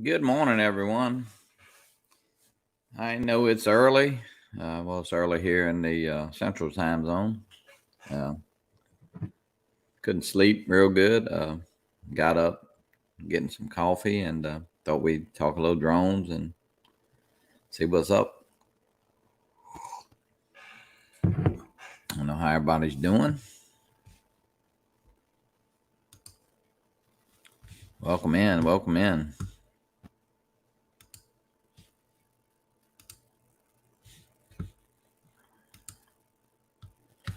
Good morning, everyone. I know it's early. It's early here in the Central Time Zone. Uh, couldn't sleep real good. Got up, getting some coffee, and thought we'd talk a little drones and see what's up. I don't know how everybody's doing. Welcome in. Welcome in.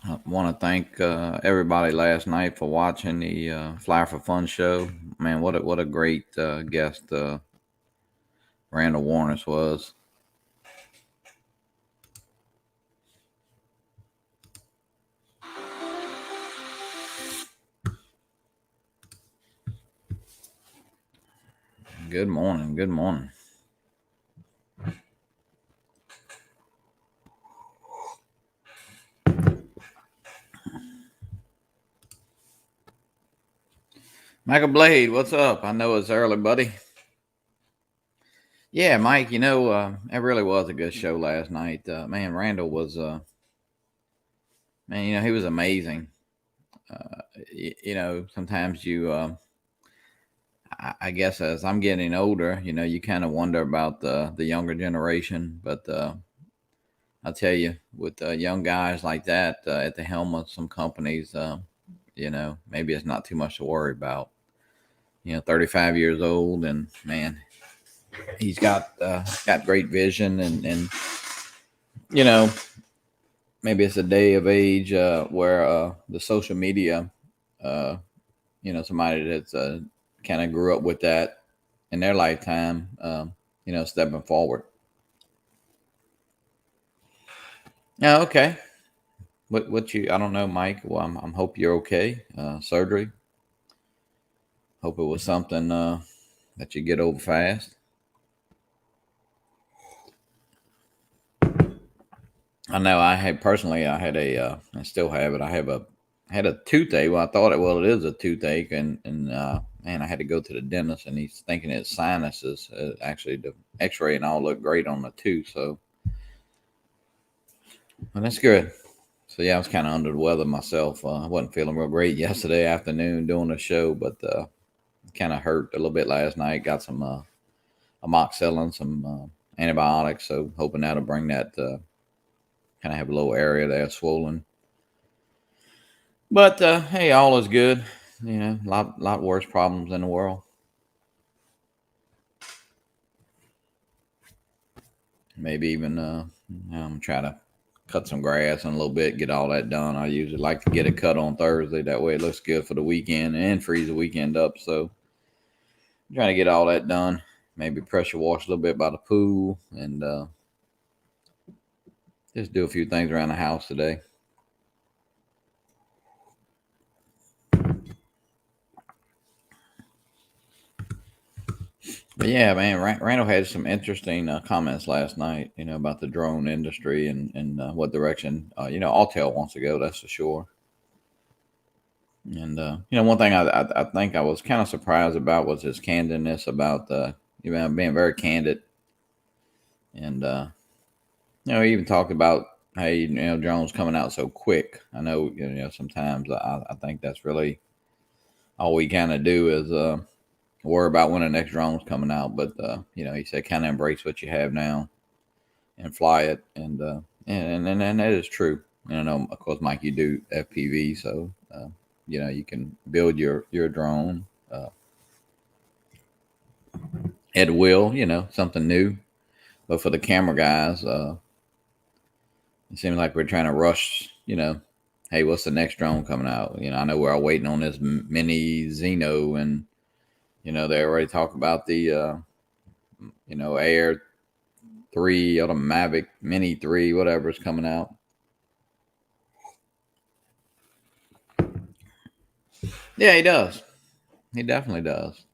I want to thank everybody last night for watching the Fly for Fun show. Man, what a great guest Randall Warnes was. Good morning. Good morning. Michael Blade, what's up? I know it's early, buddy. Yeah, Mike, it really was a good show last night. Man, Randall was, man, he was amazing. Sometimes I guess as I'm getting older, you kind of wonder about the younger generation. But I'll tell you, with young guys like that at the helm of some companies, maybe it's not too much to worry about. 35 years old, and man, he's got great vision, and you know maybe it's a day of age where the social media, uh, somebody that's kind of grew up with that in their lifetime, stepping forward. Yeah, okay. What you? I don't know, Mike. Well, I'm hope you're okay. Surgery. Hope it was something that you get over fast. I know. I had I still have it. I had a toothache. Well, I thought it is a toothache, and man, I had to go to the dentist, and he's thinking it's sinuses. Actually, the X-ray and all looked great on the tooth, so well, that's good. So yeah, I was kind of under the weather myself. I wasn't feeling real great yesterday afternoon doing the show, but kind of hurt a little bit last night. Got some amoxicillin, some antibiotics, so hoping that'll bring that. Kind of have a little area there swollen. But hey, all is good. A lot worse problems in the world. Maybe even try to cut some grass in a little bit, get all that done. I usually like to get it cut on Thursday. That way it looks good for the weekend and frees the weekend up. So I'm trying to get all that done. Maybe pressure wash a little bit by the pool and just do a few things around the house today. But yeah, man, Randall had some interesting comments last night, about the drone industry and what direction, Autel wants to go, that's for sure. And, one thing I think I was kind of surprised about was his candidness about, being very candid. And, he even talked about, hey, drones coming out so quick. I know, sometimes I think that's really all we kind of do is, worry about when the next drone's coming out. But he said kind of embrace what you have now and fly it, and that is true. And I know, of course, Mike, you do FPV, so you can build your drone at will. Something new. But for the camera guys, it seems like we're trying to rush. Hey, what's the next drone coming out? I know we're all waiting on this mini Xeno, and they already talk about the Air 3 or the Mavic Mini 3, whatever is coming out. Yeah, he does. He definitely does.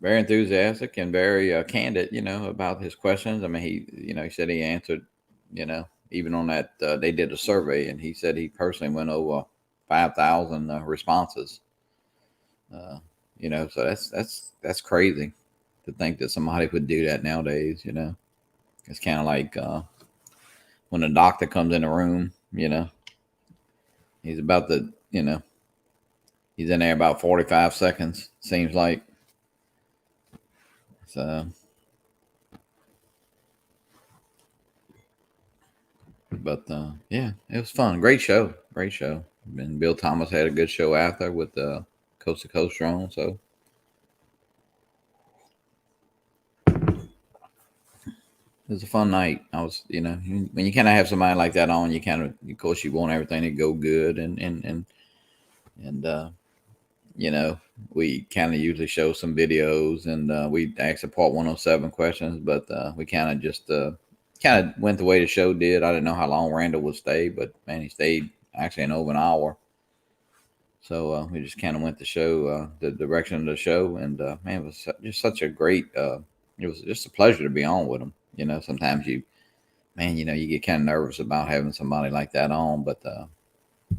Very enthusiastic and very candid, about his questions. I mean, he said he answered, even on that, they did a survey, and he said he personally went over 5,000 responses. Uh, So that's crazy to think that somebody would do that nowadays. It's kind of like when a doctor comes in the room. He's about to, he's in there about 45 seconds. Seems like so. But yeah, it was fun. Great show. Great show. And Bill Thomas had a good show after with Coast to Coast Drone. So it was a fun night. I was, when you kind of have somebody like that on, you kind of course, you want everything to go good, and you know, we kind of usually show some videos, and we asked the Part 107 questions, but we kind of just kind of went the way the show did. I didn't know how long Randall would stay, but man, he stayed actually in over an hour. So we just kind of went the show, the direction of the show, and man, it was just such a great. It was just a pleasure to be on with him. Sometimes you get kind of nervous about having somebody like that on, but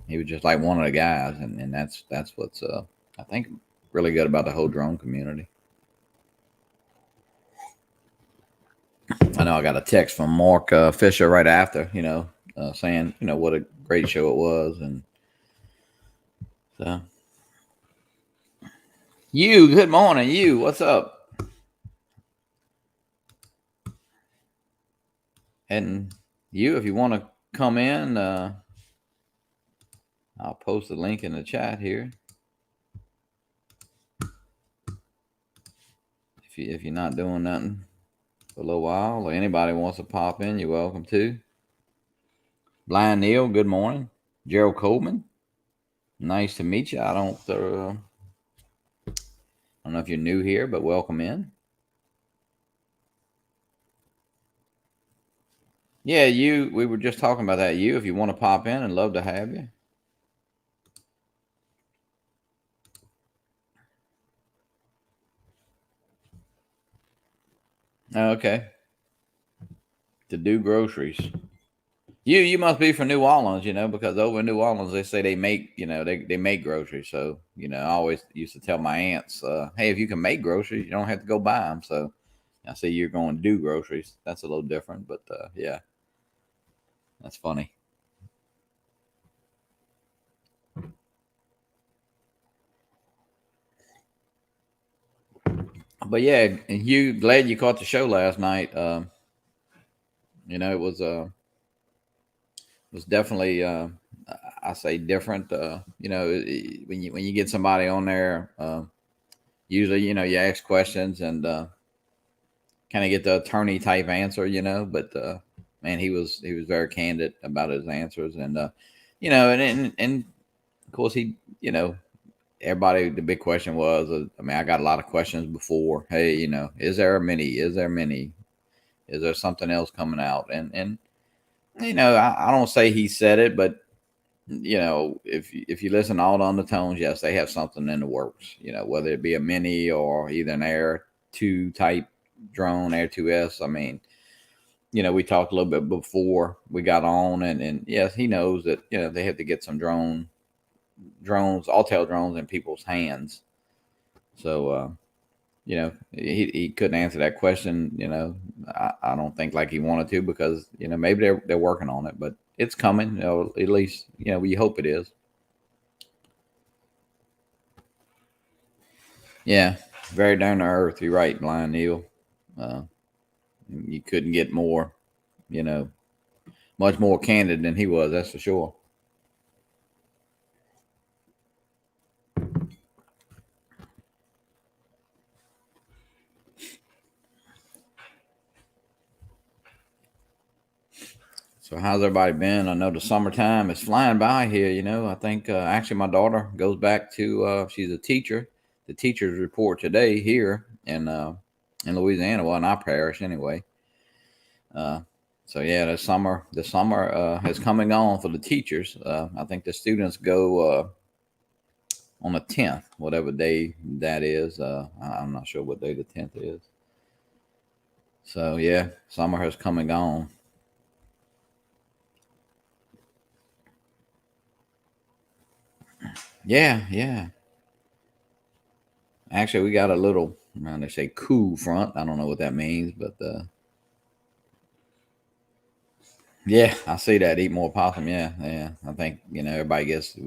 he was just like one of the guys, and that's what's I think really good about the whole drone community. I know I got a text from Mark Fisher right after, saying what a great show it was, and so good morning, what's up? And if you want to come in, I'll post the link in the chat here. If you're not doing nothing for a little while, or anybody wants to pop in, you're welcome to. Blind Neil, good morning. Gerald Coleman, nice to meet you. I don't know if you're new here, but welcome in. Yeah, we were just talking about that. If you want to pop in, I'd love to have you. Okay. To do groceries. You must be from New Orleans, because over in New Orleans they say they make, they make groceries. So, I always used to tell my aunts, hey, if you can make groceries, you don't have to go buy them. So I see you're going to do groceries. That's a little different, but yeah, that's funny. But yeah, and glad you caught the show last night. It was definitely I say different. When you get somebody on there, usually you ask questions and kind of get the attorney type answer, But man, he was very candid about his answers, and and of course everybody, the big question was, I got a lot of questions before. Hey, is there a mini? Is there many? Is there something else coming out? And I don't say he said it, but if you listen to all the undertones, yes, they have something in the works. Whether it be a mini or either an Air 2 type drone, Air 2S. I mean, we talked a little bit before we got on, and yes, he knows that they have to get some drones, Autel drones in people's hands. So he couldn't answer that question. I don't think like he wanted to, because maybe they're working on it, but it's coming. At least we hope it is. Yeah, very down to earth. You're right, Blind Neil. You couldn't get more, much more candid than he was. That's for sure. So how's everybody been? I know the summertime is flying by here. I think actually my daughter goes back to she's a teacher. The teachers report today here in Louisiana, well, in our parish anyway. So yeah, the summer has come and gone for the teachers. I think the students go on the 10th, whatever day that is. I'm not sure what day the 10th is. So yeah, summer has come and gone. Yeah, yeah. Actually, we got a little, they say cool front. I don't know what that means, but yeah, I see that. Eat more possum. Yeah, yeah. I think, everybody gets,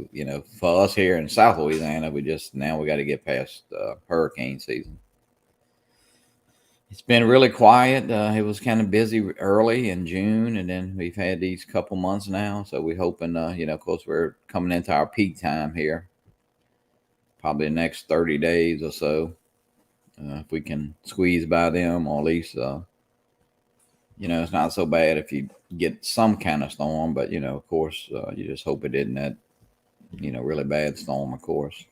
for us here in South Louisiana, now we got to get past hurricane season. It's been really quiet. It was kind of busy early in June, and then we've had these couple months now. So we're hoping, of course, we're coming into our peak time here, probably the next 30 days or so. If we can squeeze by them, or at least, it's not so bad if you get some kind of storm, but, of course, you just hope it isn't that, really bad storm, of course.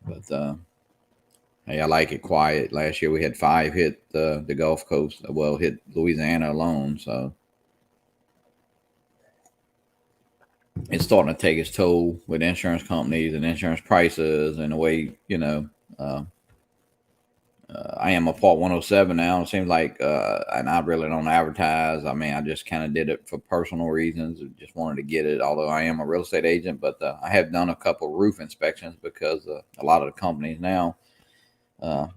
But, hey, I like it quiet. Last year we had 5 hit the Gulf Coast. Well, hit Louisiana alone. So it's starting to take its toll with insurance companies and insurance prices and the way, uh, I am a Part 107 now. It seems like, and I really don't advertise. I mean, I just kind of did it for personal reasons. Just wanted to get it, although I am a real estate agent. But I have done a couple roof inspections because a lot of the companies now,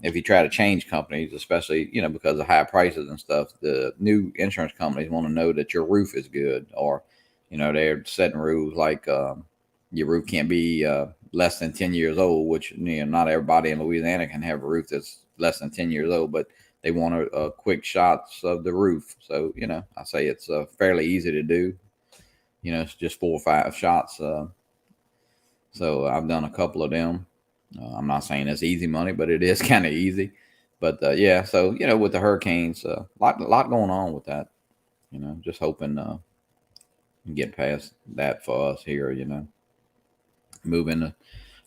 if you try to change companies, especially, because of high prices and stuff, the new insurance companies want to know that your roof is good, or, they're setting rules like your roof can't be less than 10 years old, which, not everybody in Louisiana can have a roof that's less than 10 years old, but they want a quick shots of the roof. So, I say it's fairly easy to do. It's just 4 or 5 shots. So I've done a couple of them. I'm not saying it's easy money, but it is kind of easy. But yeah, so with the hurricanes, lot going on with that. Just hoping get past that for us here. Moving to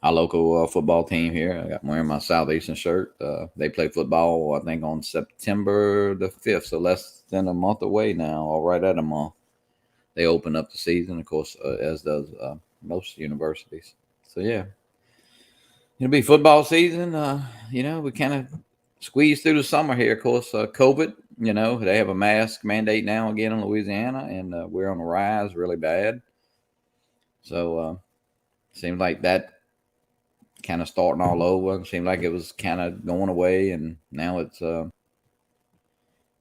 our local football team here. I got wearing my Southeastern shirt. They play football, I think, on September the 5th, so less than a month away now, or right at a month. They open up the season, of course, as does most universities. So yeah, it'll be football season. We kind of squeeze through the summer here. Of course, COVID. They have a mask mandate now again in Louisiana, and we're on the rise really bad. So seems like that kind of starting all over. It seemed like it was kind of going away, and now it's kind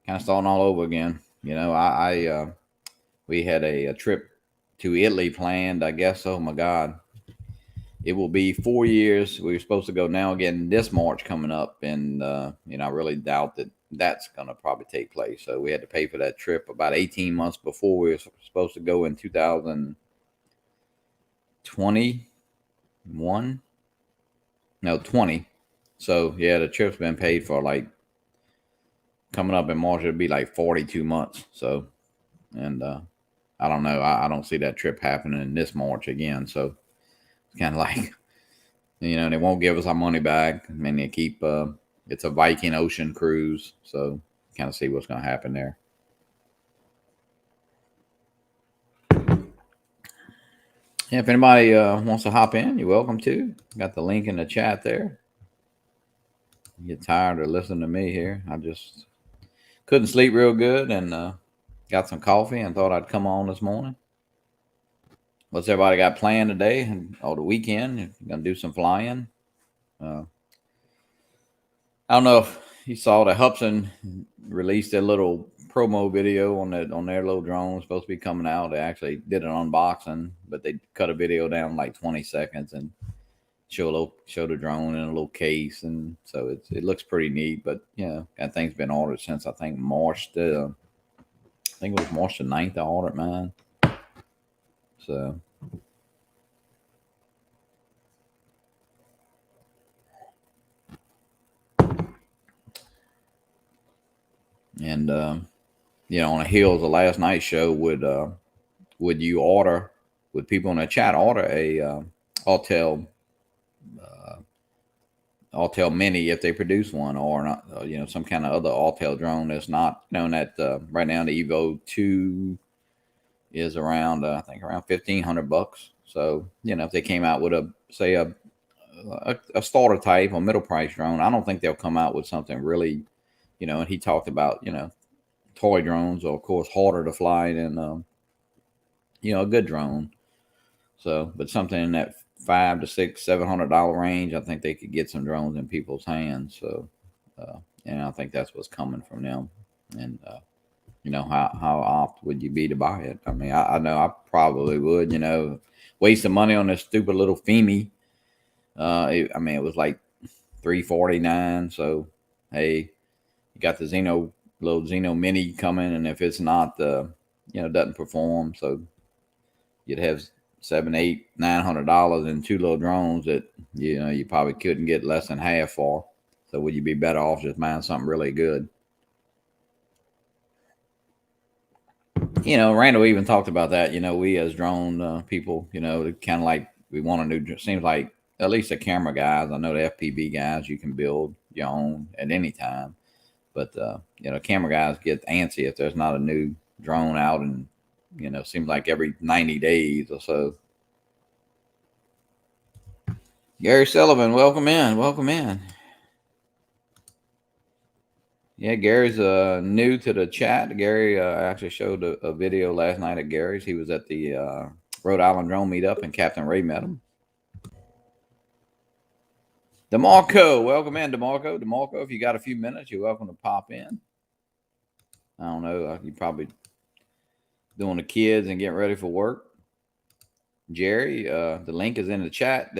of starting all over again. We had a trip to Italy planned. I guess. Oh my God. It will be 4 years. We were supposed to go now again this March coming up, and I really doubt that that's going to probably take place. So we had to pay for that trip about 18 months before we were supposed to go in 2021. No, 20. So yeah, the trip's been paid for, like, coming up in March. It'll be like 42 months. So, and I don't know. I don't see that trip happening this March again. So it's kind of like. They won't give us our money back. I mean, they keep, it's a Viking Ocean cruise. So kind of see what's going to happen there. Yeah, if anybody wants to hop in, you're welcome to. Got the link in the chat there. You get tired of listening to me here. I just couldn't sleep real good, and got some coffee and thought I'd come on this morning. What's everybody got planned today or the weekend? If you're going to do some flying. I don't know if you saw that Hubsan released a little promo video on their little drone. Supposed to be coming out. They actually did an unboxing, but they cut a video down like 20 seconds and show the drone in a little case, and so it looks pretty neat. But that thing's been ordered since I think March the I think it was March the 9th I ordered mine. So and on the heels of last night's show, would people in the chat order a Autel Mini if they produce one, or not, some kind of other Autel drone that's not, that right now the Evo 2 is around, I think around $1,500. So, if they came out with a starter type or middle price drone, I don't think they'll come out with something really, and he talked about, toy drones are of course harder to fly than, a good drone. So, but something in that $500 to $700 range, I think they could get some drones in people's hands. So, and I think that's what's coming from them. And how opt would you be to buy it? I mean, I know I probably would. Waste some money on this stupid little Femi. It was like $349. So, hey, you got the little Xeno Mini coming, and if it's not doesn't perform, so you'd have $700, $800, $900 in two little drones that you probably couldn't get less than half for. So would you be better off just buying something really good? Randall even talked about that. We as drone people, kind of like we want a new. Seems like at least the camera guys. I know the FPV guys, you can build your own at any time, but camera guys get antsy if there's not a new drone out, and seems like every 90 days or so. Gary Sullivan, welcome in. Yeah, Gary's new to the chat. Gary actually showed a video last night at Gary's. He was at the Rhode Island Drone Meetup, and Captain Ray met him. DeMarco, welcome in, DeMarco. DeMarco, if you got a few minutes, you're welcome to pop in. I don't know. You're probably doing the kids and getting ready for work. Jerry, the link is in the chat.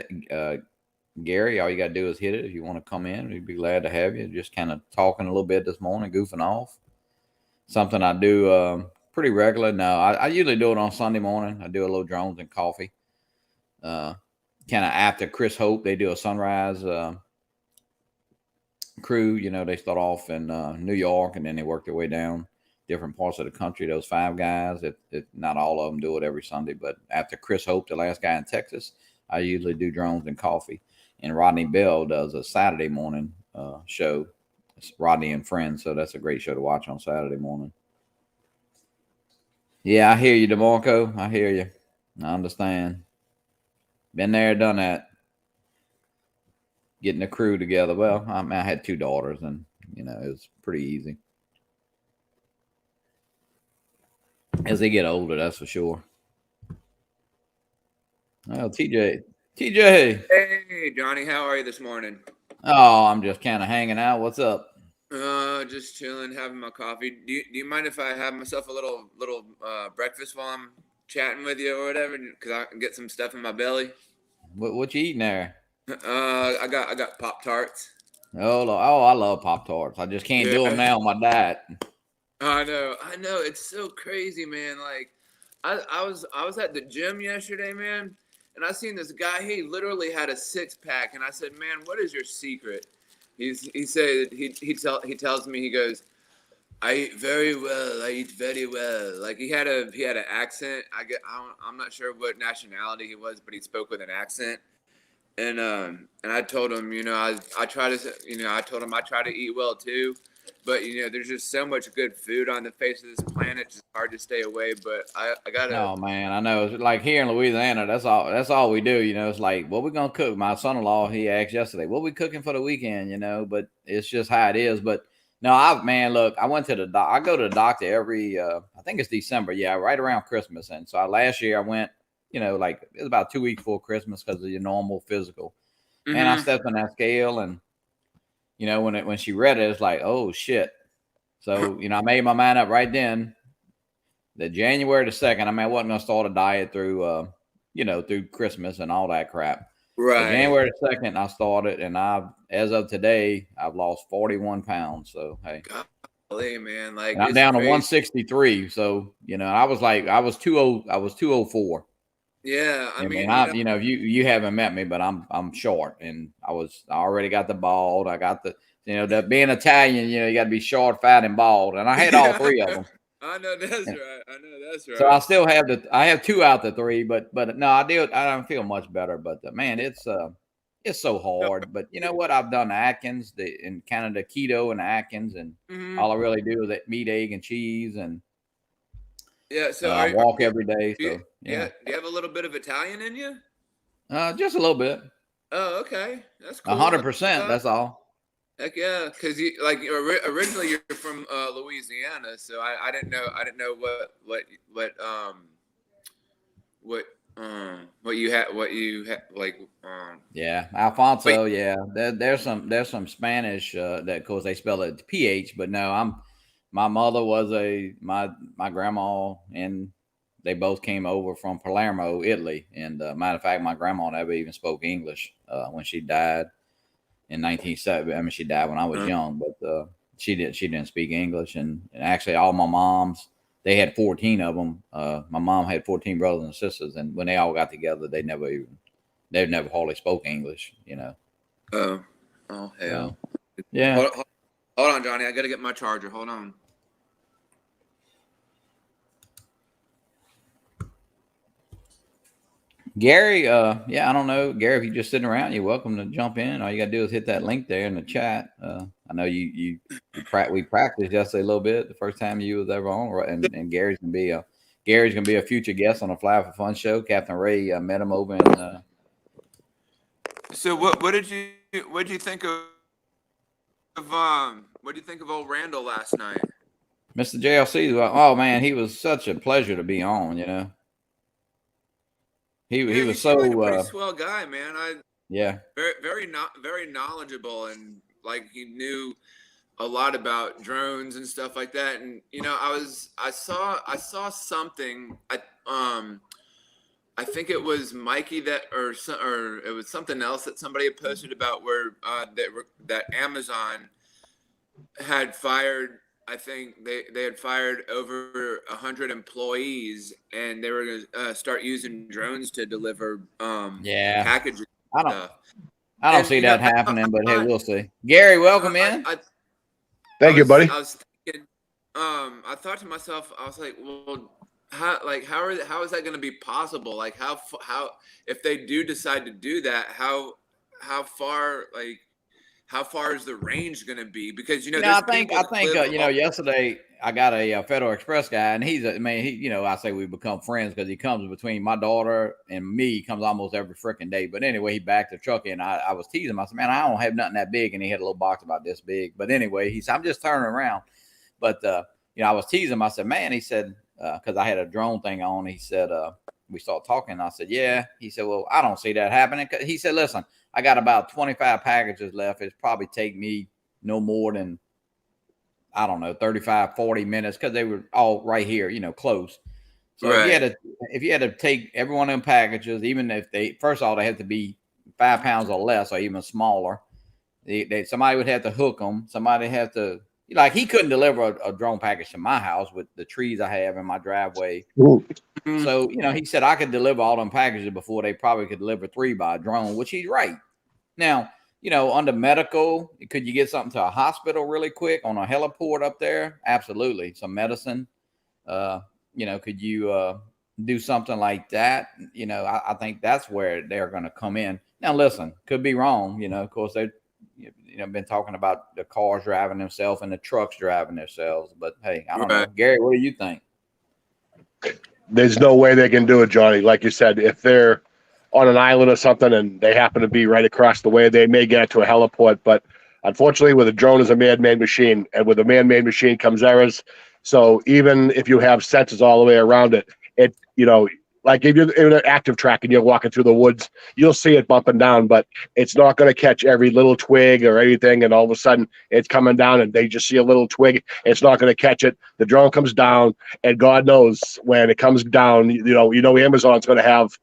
Gary, all you got to do is hit it if you want to come in. We'd be glad to have you. Just kind of talking a little bit this morning, goofing off. Something I do pretty regular. No, I usually do it on Sunday morning. I do a little drones and coffee. Kind of after Chris Hope, they do a sunrise crew. They start off in New York, and then they work their way down different parts of the country. Those 5 guys, not all of them do it every Sunday, but after Chris Hope, the last guy in Texas, I usually do drones and coffee. And Rodney Bell does a Saturday morning show. It's Rodney and Friends, so that's a great show to watch on Saturday morning. Yeah, I hear you, DeMarco. I hear you. I understand. Been there, done that. Getting the crew together. Well, I had 2 daughters, and it was pretty easy. As they get older, that's for sure. Oh, TJ. Hey, Johnny, how are you this morning? Oh, I'm just kind of hanging out. What's up? Just chilling, having my coffee. Do you mind if I have myself a little breakfast while I'm chatting with you or whatever? Because I can get some stuff in my belly. What you eating there? I got Pop-Tarts. Oh, I love Pop-Tarts. I just can't do them now on my diet. I know. It's so crazy, man. Like, I was at the gym yesterday, man. And I seen this guy. He literally had a 6-pack, and I said, "Man, what is your secret?" He said he tells me, he goes, "I eat very well. I eat very well." Like he had an accent. I'm not sure what nationality he was, but he spoke with an accent. And I told him, I try to, I told him I try to eat well too. But there's just so much good food on the face of this planet. It's hard to stay away. But I gotta. Oh man, I know. It's like here in Louisiana, that's all we do. It's like, what we gonna cook? My son-in-law, he asked yesterday, what we cooking for the weekend? But it's just how it is. But no, look, I went to the I go to the doctor every I think it's December, yeah, right around Christmas. And so last year I went, like it was about 2 weeks before Christmas because of your normal physical. Mm-hmm. And I stepped on that scale, and when she read it, it's like, oh shit. So, I made my mind up right then that January the 2nd, I wasn't going to start a diet through, through Christmas and all that crap. Right. So January the 2nd, I started, and as of today, I've lost 41 pounds. So, hey. Golly, man. Like, I'm down to 163. So, I was 204. Yeah, I mean, you haven't met me, but I'm short, and I already got the bald. I got the, that being Italian, you got to be short, fat, and bald, and I had all 3 of them. I know that's right. So I still have I have 2 out the 3, but no, I don't feel much better. But man, it's so hard. But you know what? I've done Atkins, in Canada, keto and Atkins, and all I really do is meat, egg, and cheese, and yeah. So I walk every day. Do you have a little bit of Italian in you? Just a little bit. Oh, okay, that's cool. 100%. That's all. Heck yeah, because originally you're from Louisiana, so I didn't know what what you had, like, Yeah, but Alfonso. Yeah, there's some Spanish that, of course, they spell it PH, but no, my mother was my grandma, and they both came over from Palermo, Italy. And matter of fact, my grandma never even spoke English when she died in 1970. I mean, she died when I was young, but she didn't speak English. And actually, all my moms, they had 14 of them. My mom had 14 brothers and sisters, and when they all got together, they've never hardly spoke English, you know. oh, oh So hell. yeah, Hold on, Johnny. I gotta get my charger. Hold on. Gary. Yeah, I don't know, Gary. If you're just sitting around, you're welcome to jump in. All you gotta do is hit that link there in the chat. I know we practiced yesterday a little bit the first time you was ever on, right? And Gary's gonna be a future guest on the Fly for Fun show. Captain Ray met him over in. So what did you think what do you think of old Randall last night? Mr. JLC. Oh man, he was such a pleasure to be on. You know, he Yeah, he was seemed like a so pretty swell guy, man. yeah. Very knowledgeable, and like he knew a lot about drones and stuff like that. And I saw something. I think it was Mikey or it was something else that somebody had posted about where that Amazon had fired. I think they had fired over 100 employees, and they were going to start using drones to deliver Yeah, packages and I don't stuff. I don't And see that happening, but hey, we'll see. Gary, welcome in. Thank you, buddy. I was thinking, I thought to myself, I was like, well, how is that going to be possible? Like how if they do decide to do that, how far how far is the range going to be? Because I there's think people that live. yesterday I got a Federal Express guy, and he's a man. I say we become friends because he comes between my daughter and me. He comes almost every freaking day. But anyway, he backed the truck in. I was teasing him. I said, "Man, I don't have nothing that big," and he had a little box about this big. But anyway, he said, "I'm just turning around." But I was teasing him. I said, "Man," he said, because I had a drone thing on. He said, we started talking. I said, "Yeah." He said, "Well, I don't see that happening." He said, "Listen, I got about 25 packages left. It's probably take me no more than, I don't know, 35, 40 minutes because they were all right here, close. So Right. if you had to take every one of them packages, even if first of all, they had to be 5 pounds or less or even smaller, somebody would have to hook them. Somebody had to, like, he couldn't deliver a drone package to my house with the trees I have in my driveway. Ooh. So, he said I could deliver all them packages before they probably could deliver 3 by a drone, which he's right. Now, under medical, could you get something to a hospital really quick on a heliport up there? Absolutely. Some medicine. Could you do something like that? I think that's where they're going to come in. Now, listen, could be wrong. Of course, they've been talking about the cars driving themselves and the trucks driving themselves. But hey, I don't know. Gary, what do you think? There's no way they can do it, Johnny. Like you said, if they're on an island or something and they happen to be right across the way, they may get to a heliport. But unfortunately, with a drone is a man-made machine, and with a man-made machine comes errors. So even if you have sensors all the way around it, like if you're in an active track and you're walking through the woods, you'll see it bumping down, but it's not going to catch every little twig or anything. And all of a sudden it's coming down and they just see a little twig. It's not going to catch it. The drone comes down, and God knows when it comes down, Amazon's going to have,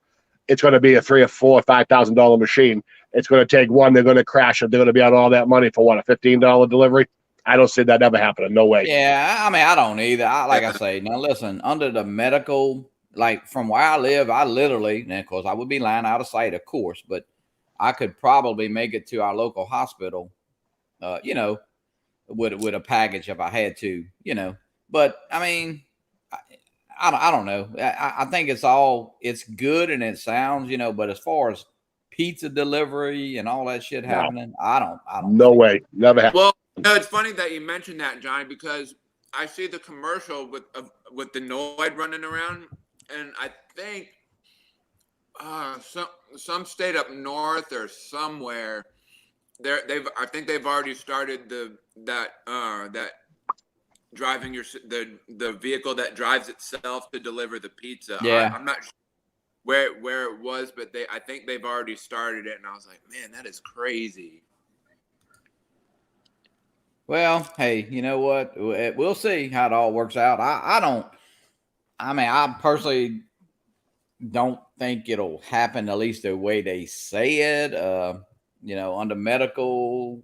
it's going to be a $3,000 or $4,000 or $5,000 machine. It's going to take one. They're going to crash it. They're going to be out all that money for what, a $15 delivery? I don't see that ever happening. No way. Yeah, I mean, I don't either. Like I say, now listen, under the medical, like from where I live, I literally, and of course I would be lying out of sight, of course, but I could probably make it to our local hospital, with a package if I had to, But I mean, I don't know. I think it's good and it sounds, but as far as pizza delivery and all that shit happening, I don't. No way. Never happened. Well, it's funny that you mentioned that, Johnny, because I see the commercial with the Noid running around, and I think some state up north or somewhere I think they've already started that driving the vehicle that drives itself to deliver the pizza. Yeah. I'm not sure where it was, but I think they've already started it, and I was like, man, that is crazy. Well, hey, you know what? We'll see how it all works out. I personally don't think it'll happen, at least the way they say it, under medical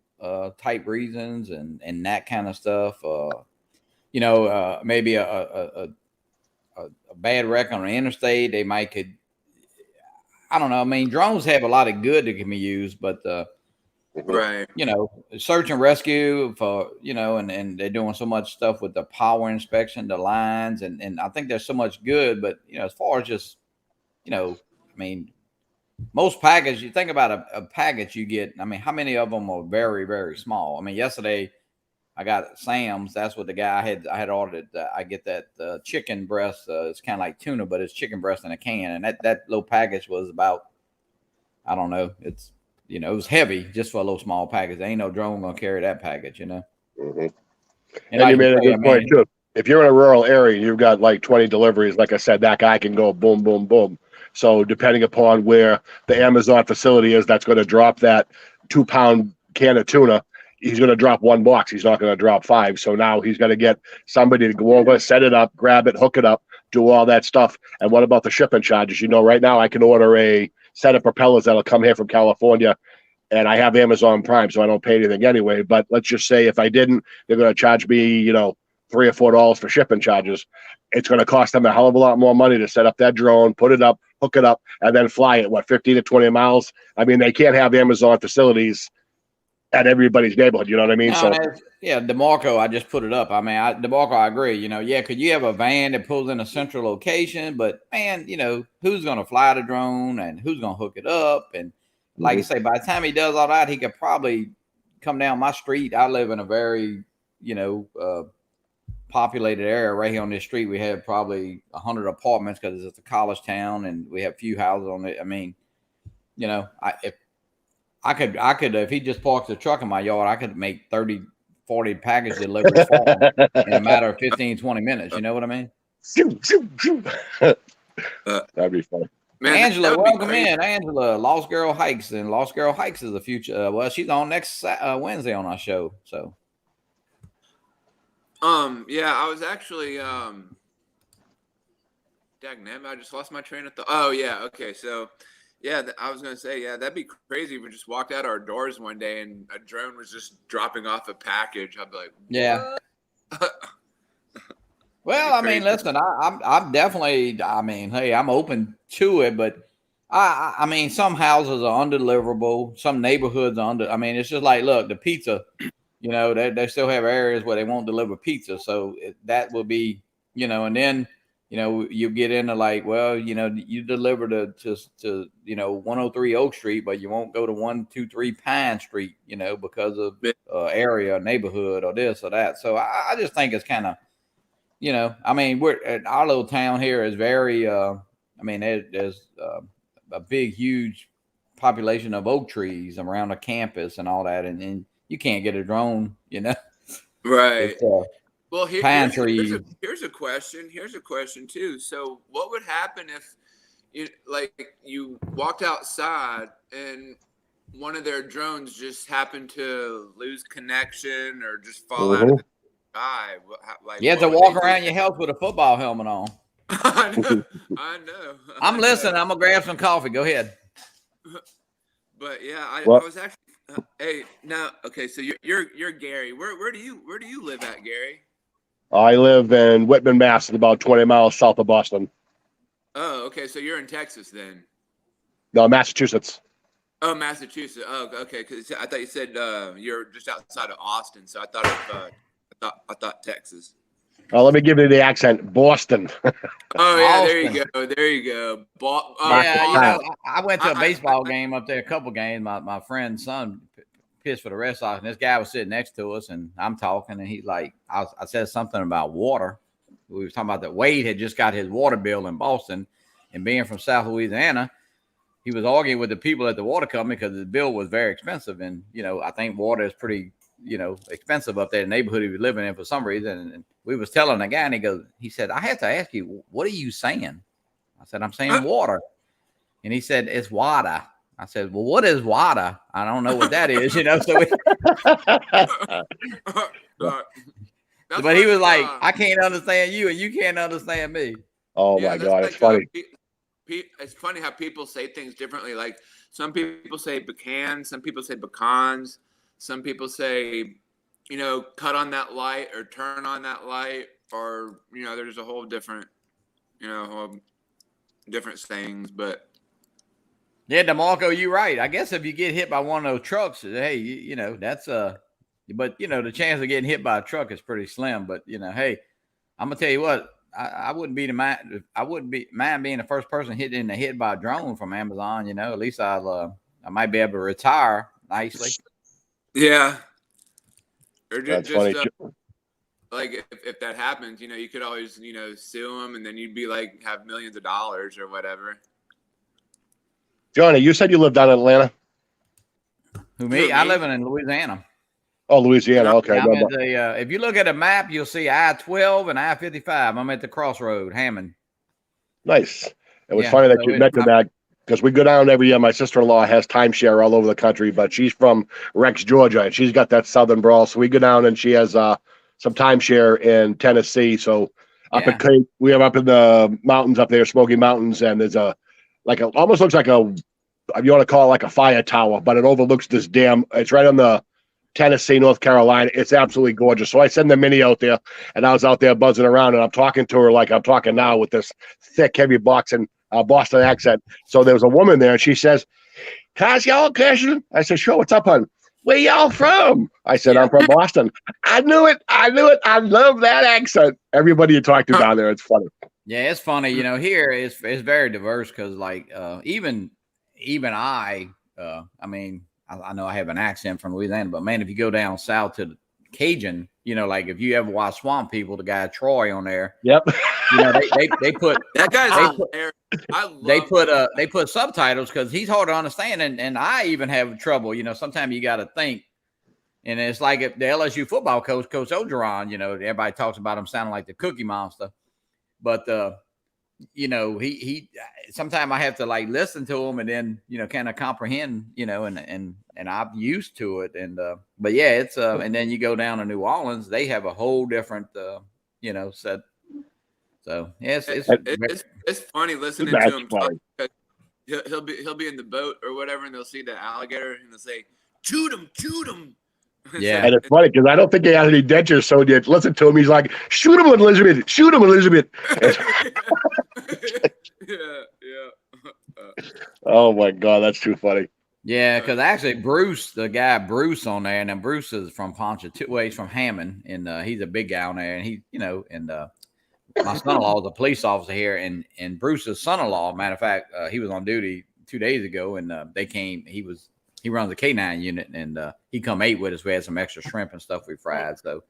type reasons and that kind of stuff. Maybe a bad wreck on the interstate, they might could, I don't know. I mean, drones have a lot of good that can be used, but Right. Search and rescue for, and they're doing so much stuff with the power inspection, the lines, and I think there's so much good, but as far as just, I mean, most package, you think about a package you get, I mean, how many of them are very, very small? I mean, yesterday I got Sam's. That's what the guy I had ordered. I get that chicken breast. It's kind of like tuna, but it's chicken breast in a can. And that little package was about, I don't know. It's, it was heavy just for a little small package. There ain't no drone going to carry that package, Mm-hmm. And you made a good point too. If you're in a rural area, you've got like 20 deliveries. Like I said, that guy can go boom, boom, boom. So depending upon where the Amazon facility is, that's going to drop that 2-pound can of tuna. He's going to drop 1 box. He's not going to drop 5. So now he's going to get somebody to go over, set it up, grab it, hook it up, do all that stuff. And what about the shipping charges? Right now I can order a set of propellers that'll come here from California, and I have Amazon Prime, so I don't pay anything anyway. But let's just say if I didn't, they're going to charge me, $3 or $4 for shipping charges. It's going to cost them a hell of a lot more money to set up that drone, put it up, hook it up, and then fly it, 15 to 20 miles? I mean, they can't have Amazon facilities at everybody's neighborhood. You know what I mean? No, DeMarco, I just put it up. I mean, DeMarco, I agree. Could you have a van that pulls in a central location? But, man, who's going to fly the drone and who's going to hook it up? And like you say, by the time he does all that, he could probably come down my street. I live in a very, populated area. Right here on this street, we have probably 100 apartments because it's a college town, and we have few houses on it. I mean, if he just parks the truck in my yard, I could make 30, 40 package deliveries for him in a matter of 15, 20 minutes. You know what I mean? That'd be fun. Man, Angela, welcome in. Angela, Lost Girl Hikes, and Lost Girl Hikes is the future. She's on next Wednesday on our show. So, yeah, I was actually, dagnabbit, I just lost my train of thought. Oh yeah, okay, so, yeah, I was gonna say, yeah, that'd be crazy if we just walked out our doors one day and a drone was just dropping off a package. I'd be like, yeah. Well, I mean, listen, I'm definitely, I mean, hey, I'm open to it, but I mean, some houses are undeliverable. Some neighborhoods are I mean, it's just like, look, the pizza, they still have areas where they won't deliver pizza. So that will be, and then, you get into like, well, you deliver to 103 Oak Street, but you won't go to 123 Pine Street, because of area or neighborhood or this or that. So I just think it's kind of, I mean, our little town here is very, I mean, there's a big, huge population of oak trees around the campus and all that. And you can't get a drone, Right. Well, pine trees. Here's a question. Here's a question too. So what would happen if you walked outside and one of their drones just happened to lose connection or just fall out of the sky? You have to walk around your house with a football helmet on. I know. I'm listening. I'm gonna grab some coffee. Go ahead. But yeah, I was actually. Hey, now, okay. So you're Gary. Where do you live at, Gary? I live in Whitman, Mass, about 20 miles south of Boston. Oh, okay. So you're in Texas then? No, Massachusetts. Oh, Massachusetts. Oh, okay. Because I thought you said you're just outside of Austin. So I thought Texas. Let me give you the accent. Boston. Oh yeah, there you go. There you go. I went to a baseball game up there, a couple games. My friend's son pitched for the Red Sox, and this guy was sitting next to us, and I'm talking, and he's like, I said something about water. We were talking about that Wade had just got his water bill in Boston, and being from South Louisiana, he was arguing with the people at the water company because the bill was very expensive, and I think water is pretty expensive up there in the neighborhood he was living in for some reason. And we was telling the guy, and he said, I have to ask you, what are you saying? I said, I'm saying water. And he said, it's water. I said, well, what is water? I don't know what that is, So, That's but he was like, uh, I can't understand you and you can't understand me. Oh yeah, my that's God, it's like funny. it's funny how people say things differently. Like some people say pecan, some people say pecans, some people say, cut on that light or turn on that light, or there's a whole different, different sayings. But Yeah, DeMarco, you're right. I guess if you get hit by one of those trucks, hey, that's but the chance of getting hit by a truck is pretty slim. But hey, I'm gonna tell you what, I wouldn't be I wouldn't be mind being the first person hit in the head by a drone from Amazon. At least I might be able to retire nicely. yeah, or That's just funny. like if that happens, you could always sue them, and then you'd be like have millions of dollars or whatever. Johnny, you said you lived down in Atlanta. Who me? Who, I me? live in Louisiana. Oh, Louisiana. No. Okay. Yeah, I'm at the, if you look at a map, you'll see I-12 and I-55. I'm at the crossroad, Hammond. Nice. It was Yeah, funny that so you mentioned that because we go down every year. My sister-in-law has timeshare all over the country, but she's from Rex, Georgia, and she's got that Southern brawl. So we go down and she has some timeshare in Tennessee. So up Yeah. at Cape, we have up in the mountains up there, Smoky Mountains, and there's almost looks like you want to call it like a fire tower, but it overlooks this dam. It's right on the Tennessee, North Carolina. It's absolutely gorgeous. So I send the mini out there, and I was out there buzzing around, and I'm talking to her like I'm talking now with this thick, heavy Boston accent. So there was a woman there, and she says, "Can I ask y'all a question?" I said, "Sure. What's up, hon? Where y'all from?" I said, "I'm from Boston." I knew it. I love that accent. Everybody you talk to down there, it's funny. Yeah, it's funny. Here it's very diverse because even I mean, I know I have an accent from Louisiana, but man, if you go down south to the Cajun, like if you ever watch Swamp People, the guy Troy on there, Yep. They put that guy's they put subtitles because he's hard to understand, and I even have trouble. Sometimes you got to think, and it's like if the LSU football coach Ogeron, everybody talks about him sounding like the Cookie Monster, but he sometimes I have to like listen to him and then kind of comprehend, and I'm used to it, and but yeah, it's and then you go down to New Orleans, they have a whole different set. So yeah, it's funny listening to him talk. He'll be in the boat or whatever, and they'll see the alligator and they'll say, "Shoot him." Yeah, and it's funny because I don't think he had any dentures, so you listen to him. He's like, "Shoot him, Elizabeth! Shoot him, Elizabeth!" yeah. Oh my God, that's too funny. Yeah, because actually the guy Bruce on there, and then Bruce is from Ponchatoula, he's from Hammond, and he's a big guy on there, and he, and my son-in-law is a police officer here, and Bruce's son-in-law, matter of fact, he was on duty 2 days ago, and they came. He runs a K9 unit, and he come ate with us. We had some extra shrimp and stuff we fried. So,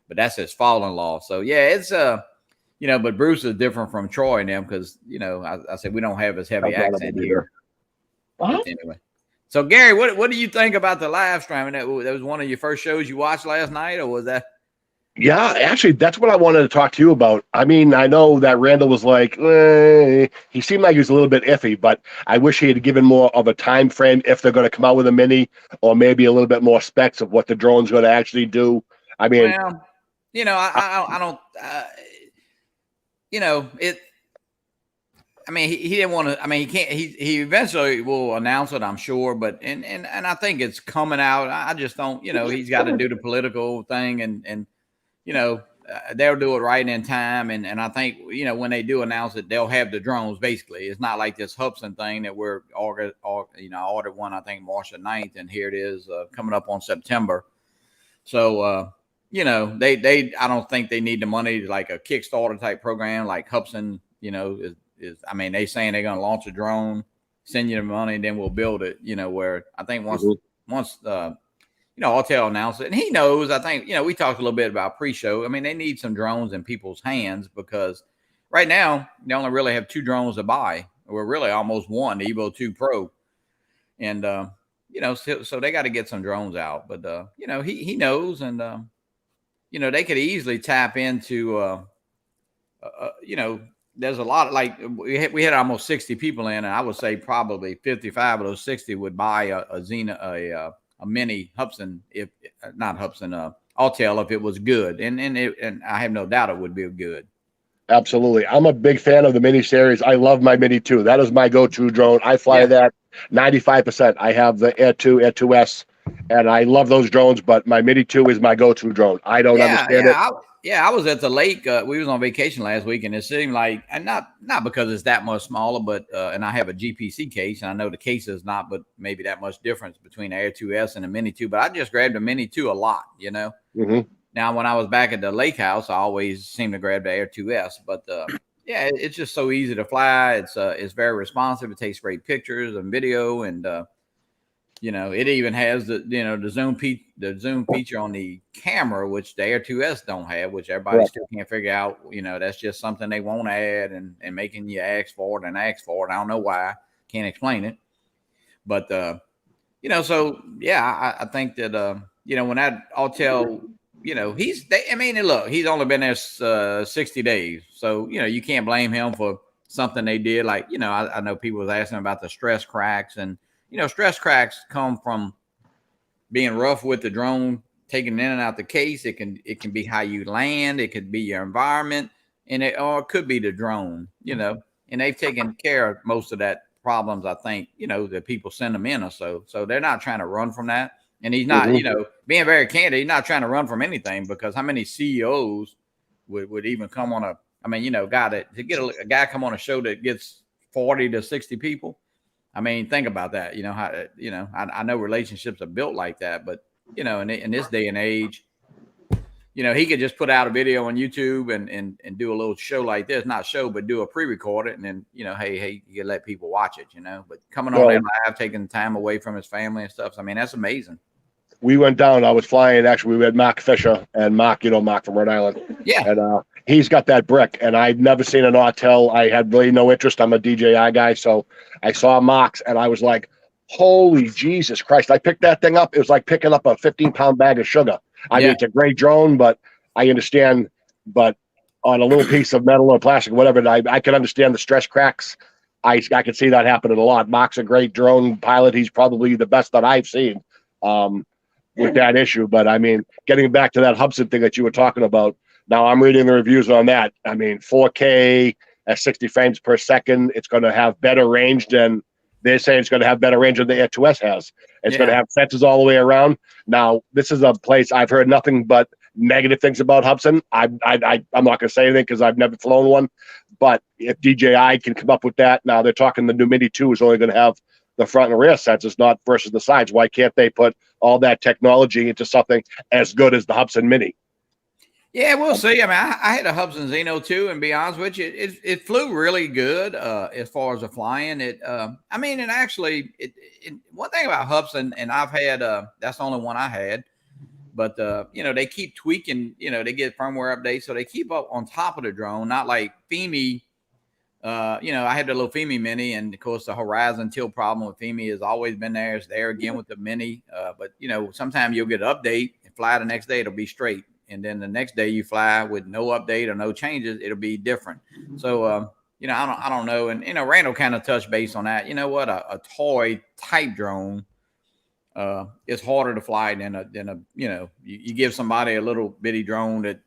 but that's his father-in-law. So yeah, it's but Bruce is different from Troy and them because I said we don't have his heavy accent here. But anyway, so Gary, what do you think about the live streaming? That was one of your first shows you watched last night, or was that? Yeah, actually, that's what I wanted to talk to you about. I mean, I know that Randall was like, he seemed like he was a little bit iffy, but I wish he had given more of a time frame if they're going to come out with a mini, or maybe a little bit more specs of what the drone's going to actually do. I mean, well, I don't, it. I mean, he didn't want to. I mean, he can't. He eventually will announce it, I'm sure. But and I think it's coming out. I just don't. He's got to do the political thing, and they'll do it right in time. And I think when they do announce it, they'll have the drones. Basically, it's not like this Hubson thing that we're ordered one. I think March the 9th, and here it is coming up on September. So they I don't think they need the money like a Kickstarter type program like Hubson. I mean, they saying they're going to launch a drone, send you the money, and then we'll build it. Where I think once Autel announced it, and he knows. I think we talked a little bit about pre-show. I mean, they need some drones in people's hands because right now they only really have 2 drones to buy. We're really almost one, the Evo 2 Pro, and so they got to get some drones out. But he knows, and they could easily tap into there's a lot of like we had almost 60 people in, and I would say probably 55 of those 60 would buy a mini Hubsan, if not Hubsan, Autel, if it was good, and I have no doubt it would be good. Absolutely. I'm a big fan of the mini series. I love my Mini 2. That is my go-to drone. I fly that 95%. I have the Air 2, Air 2S, and I love those drones, but my Mini 2 is my go-to drone. I don't understand it. I was at the lake. We was on vacation last week, and it seemed like, and not because it's that much smaller, but and I have a GPC case, and I know the case is not, but maybe that much difference between the Air 2S and the Mini 2. But I just grabbed the Mini 2 a lot, you know. Mm-hmm. Now, when I was back at the lake house, I always seem to grab the Air 2S. But it's just so easy to fly. It's very responsive. It takes great pictures and video, and you know, it even has the zoom feature on the camera, which the Air 2S don't have, which everybody still can't figure out. You know, that's just something they want to add and making you ask for it. I don't know why. Can't explain it. But you know, so yeah, I think that you know, when that Autel, you know, look, he's only been there 60 days. So, you know, you can't blame him for something they did. Like, you know, I know people was asking about the stress cracks, and, you know, stress cracks come from being rough with the drone, taking it in and out the case. It can be how you land. It could be your environment, or it could be the drone, you know, and they've taken care of most of that problems. I think, you know, that people send them in or so they're not trying to run from that. And he's not, you know, being very candid, he's not trying to run from anything, because how many CEOs would even come on you know, to get a guy come on a show that gets 40 to 60 people. I mean, think about that. You know, how, you know, I know relationships are built like that, but, you know, in this day and age, you know, he could just put out a video on YouTube and do a little show like this, not show, but do a pre-record it. And then, you know, hey, you can let people watch it, you know, but coming on there live, taking time away from his family and stuff. I mean, that's amazing. We went down. I was flying. Actually, we had Mark Fisher, and Mark, you know, Mark from Rhode Island. Yeah. And he's got that brick, and I'd never seen an Autel. I had really no interest. I'm a DJI guy. So I saw Mark's, and I was like, holy Jesus Christ. I picked that thing up. It was like picking up a 15-pound bag of sugar. I mean, it's a great drone, but I understand, but on a little piece of metal or plastic, whatever, I can understand the stress cracks. I can see that happening a lot. Mark's a great drone pilot. He's probably the best that I've seen. With that issue. But I mean, getting back to that Hubsan thing that you were talking about, now I'm reading the reviews on that. I mean, 4K at 60 frames per second, it's going to have better range than they're saying. It's going to have better range than the Air 2S has. It's going to have sensors all the way around. Now, this is a place I've heard nothing but negative things about Hubsan. I'm not going to say anything because I've never flown one. But if DJI can come up with that, now they're talking the new Mini 2 is only going to have the front and rear sensors, not versus the sides. Why can't they put all that technology into something as good as the Hubsan Mini? Yeah, we'll see. I mean, I had a Hubsan Zeno too, and be honest with you, it flew really good as far as the flying. I mean, and actually, one thing about Hubsan, and I've had that's the only one I had, but you know, they keep tweaking. You know, they get firmware updates, so they keep up on top of the drone. Not like Fimi. You know, I had the little Fimi Mini, and of course the horizon tilt problem with Fimi has always been there. It's there again with the Mini. But you know, sometimes you'll get an update and fly the next day, it'll be straight. And then the next day you fly with no update or no changes, it'll be different. So, you know, I don't know. And, you know, Randall kind of touched base on that. You know what? A toy type drone is harder to fly than a you know, you give somebody a little bitty drone that,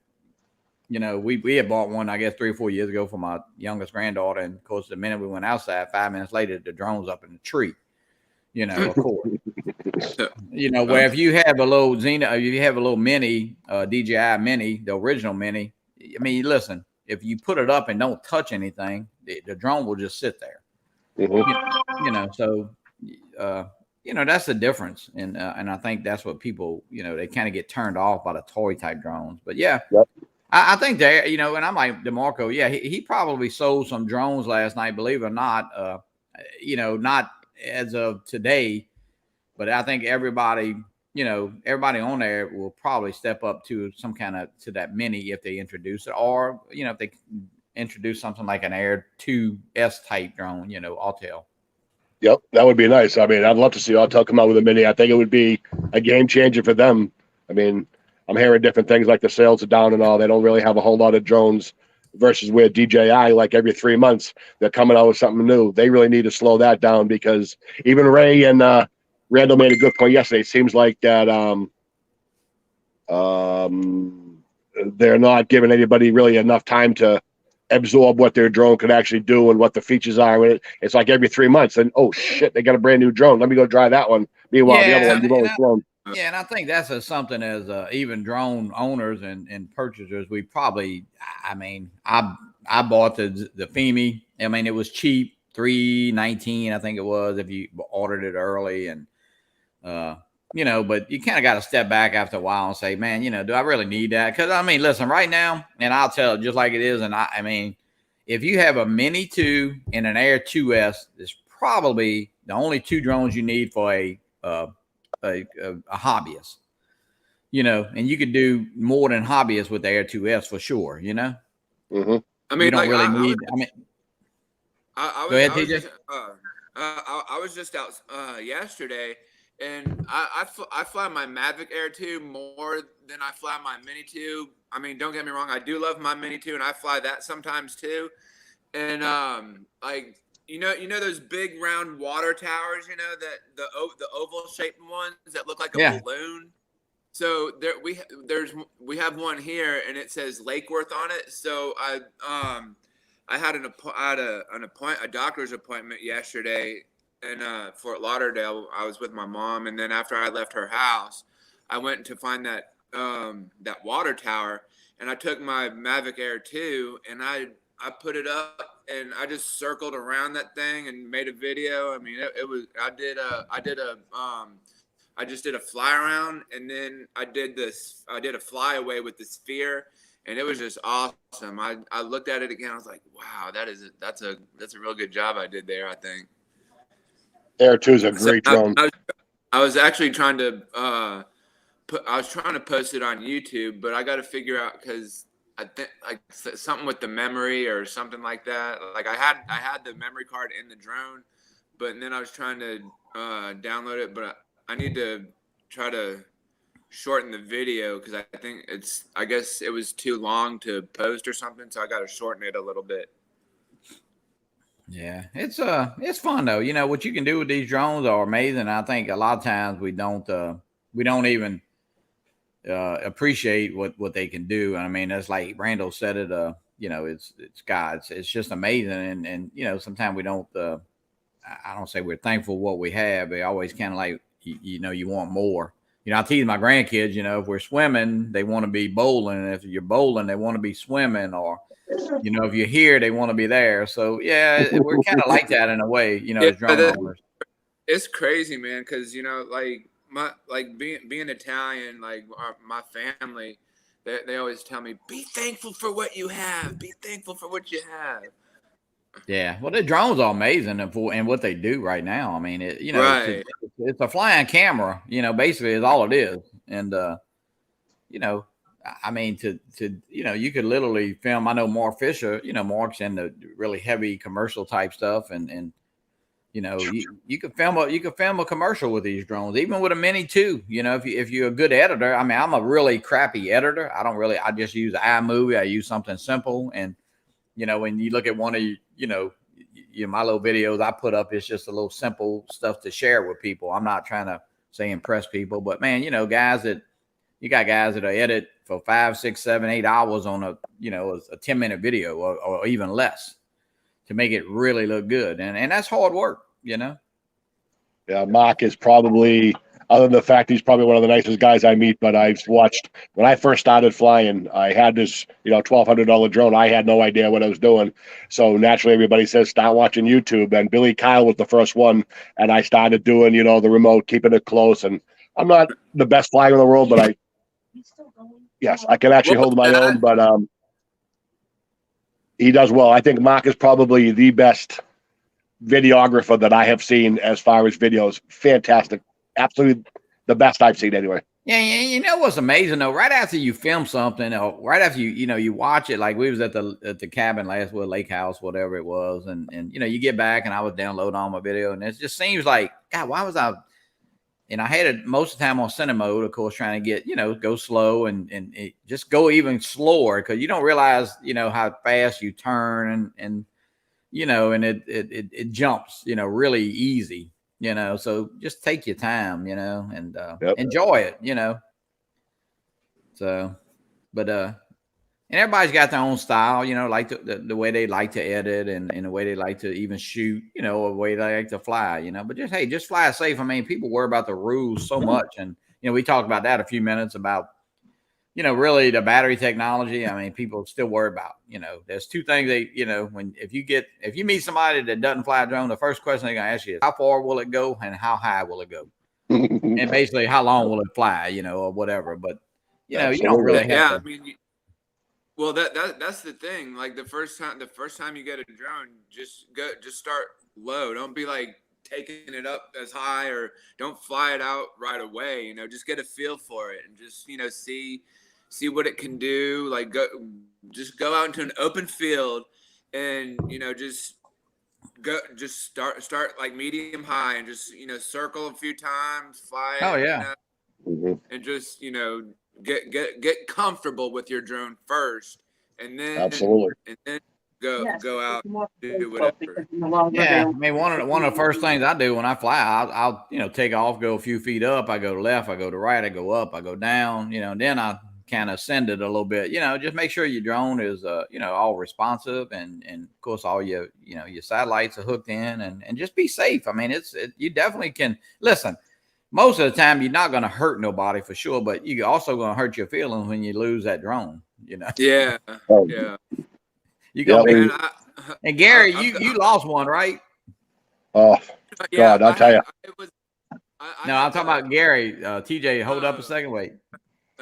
you know, we had bought one, I guess, 3 or 4 years ago for my youngest granddaughter. And of course, the minute we went outside, 5 minutes later, the drone's up in the tree, you know, of course. You know, where if you have a little Xena, if you have a little Mini, DJI Mini, the original Mini, I mean, listen, if you put it up and don't touch anything, the drone will just sit there. You know, so, you know, that's the difference. And I think that's what people, you know, they kind of get turned off by the toy type drones. But yeah. Yep. I think there, you know, and I'm like DeMarco, yeah, he probably sold some drones last night, believe it or not, you know, not as of today, but I think everybody, you know, everybody on there will probably step up to some kind of, to that Mini if they introduce it, or, you know, if they introduce something like an Air 2S type drone, you know, Autel. Yep, that would be nice. I mean, I'd love to see Autel come out with a Mini. I think it would be a game changer for them. I mean, I'm hearing different things like the sales are down and all. They don't really have a whole lot of drones versus where DJI, like every 3 months, they're coming out with something new. They really need to slow that down because even Ray and Randall made a good point yesterday. It seems like that they're not giving anybody really enough time to absorb what their drone can actually do and what the features are with it. It's like every 3 months, and oh shit, they got a brand new drone. Let me go try that one. Meanwhile, the other one you've only flown. Yeah, and I think that's something as even drone owners and purchasers, we probably, I mean, I bought the Femi. I mean, it was cheap, $319, I think it was, if you ordered it early, and you know, but you kind of got to step back after a while and say, man, you know, do I really need that? Because I mean, listen, right now, and I'll tell it just like it is, and I mean, if you have a Mini 2 and an Air 2S, it's probably the only two drones you need for a hobbyist, you know, and you could do more than hobbyists with the Air 2S for sure, you know. Mm-hmm. I mean, you don't like, really need. Go ahead, TJ. I was just out yesterday, and I fly my Mavic Air 2 more than I fly my Mini 2. I mean, don't get me wrong, I do love my Mini 2, and I fly that sometimes too. And like you know those big round water towers, you know, that the oval shaped ones that look like a balloon. So there we have one here, and it says Lake Worth on it. So I had a doctor's appointment yesterday in Fort Lauderdale. I was with my mom, and then after I left her house, I went to find that water tower, and I took my Mavic Air 2, and I put it up, and I just circled around that thing and made a video. I mean, I just did a fly around, and then I did a flyaway with the sphere, and it was just awesome. I looked at it again. I was like, wow, that's a real good job I did there, I think. Air 2 is a great drone. I was actually trying to post it on YouTube, but I got to figure out, because I think like something with the memory or something like that. Like I had the memory card in the drone, but then I was trying to download it, but I need to try to shorten the video because I guess it was too long to post or something, so I got to shorten it a little bit. Yeah, it's fun though. You know what you can do with these drones are amazing. I think a lot of times we don't even appreciate what they can do. And I mean, that's like Randall said it. You know, it's just amazing. And you know, sometimes we don't. I don't say we're thankful for what we have, but always kind of like you know, you want more. You know, I tease my grandkids. You know, if we're swimming, they want to be bowling. And if you're bowling, they want to be swimming. Or you know, if you're here, they want to be there. So yeah, we're kind of like that in a way. You know, as drone owners. It's crazy, man, because you know, like being Italian, like my family, they always tell me, be thankful for what you have. Be thankful for what you have. Yeah, well, the drones are amazing and what they do right now. I mean, you know, right. it's a flying camera. You know, basically is all it is. And you know, I mean, to you know, you could literally film. I know Mark Fisher. You know, Mark's in the really heavy commercial type stuff, and you know, you could film a commercial with these drones, even with a Mini 2. You know, if you're a good editor. I mean, I'm a really crappy editor. I just use iMovie. I use something simple. And, you know, when you look at one of my little videos I put up, it's just a little simple stuff to share with people. I'm not trying to say impress people, but man, you know, you got guys that edit for 5, 6, 7, 8 hours on a 10-minute video or even less to make it really look good. And that's hard work, you know? Yeah, Mark is probably, other than the fact he's probably one of the nicest guys I meet, but I've watched, when I first started flying, I had this, $1,200 drone. I had no idea what I was doing. So naturally everybody says, start watching YouTube. And Billy Kyle was the first one. And I started doing, the remote, keeping it close. And I'm not the best flyer in the world, but I can actually hold my own, but he does well. I think Mark is probably the best videographer that I have seen as far as videos. Fantastic. Absolutely the best I've seen anyway. Yeah, you know what's amazing though? Right after you film something, or right after you watch it, like we was at the cabin lake house, whatever it was, and you get back and I was downloading all my video, and it just seems like, God, why was I and I had it most of the time on center mode, of course, trying to get, go slow and just go even slower, because you don't realize, how fast you turn and and it jumps, really easy, so just take your time, and Yep. enjoy it, so, but, and everybody's got their own style, like the way they like to edit and the way they like to even shoot, or the way they like to fly, but just, hey, just fly safe. I mean, people worry about the rules so much. And, we talked about that a few minutes about, really the battery technology. I mean, people still worry about, there's two things they, if you meet somebody that doesn't fly a drone, the first question they're going to ask you is how far will it go and how high will it go? And basically how long will it fly, or whatever. But, you don't really have yeah, to. I mean, well, that's the thing. Like the first time you get a drone, just start low. Don't be like taking it up as high, or don't fly it out right away. Just get a feel for it and just see what it can do. Like go out into an open field, and just start like medium high, and just circle a few times, fly it. Oh yeah. And just get comfortable with your drone first, and then Absolutely. and then go out and do whatever. Yeah, I mean, one of the first things I do when I fly, I'll take off, go a few feet up, I go left, I go to right, I go up, I go down, and then I kind of send it a little bit, just make sure your drone is all responsive, and of course all your your satellites are hooked in, and just be safe. I mean, you definitely can listen. Most of the time, you're not going to hurt nobody for sure, but you're also going to hurt your feelings when you lose that drone. Yeah, Oh, yeah. You gonna Yeah, be, and Gary, you lost one, right? Oh, Yeah, God, I'll tell you. No, I'm talking about Gary. TJ, hold up a second, wait.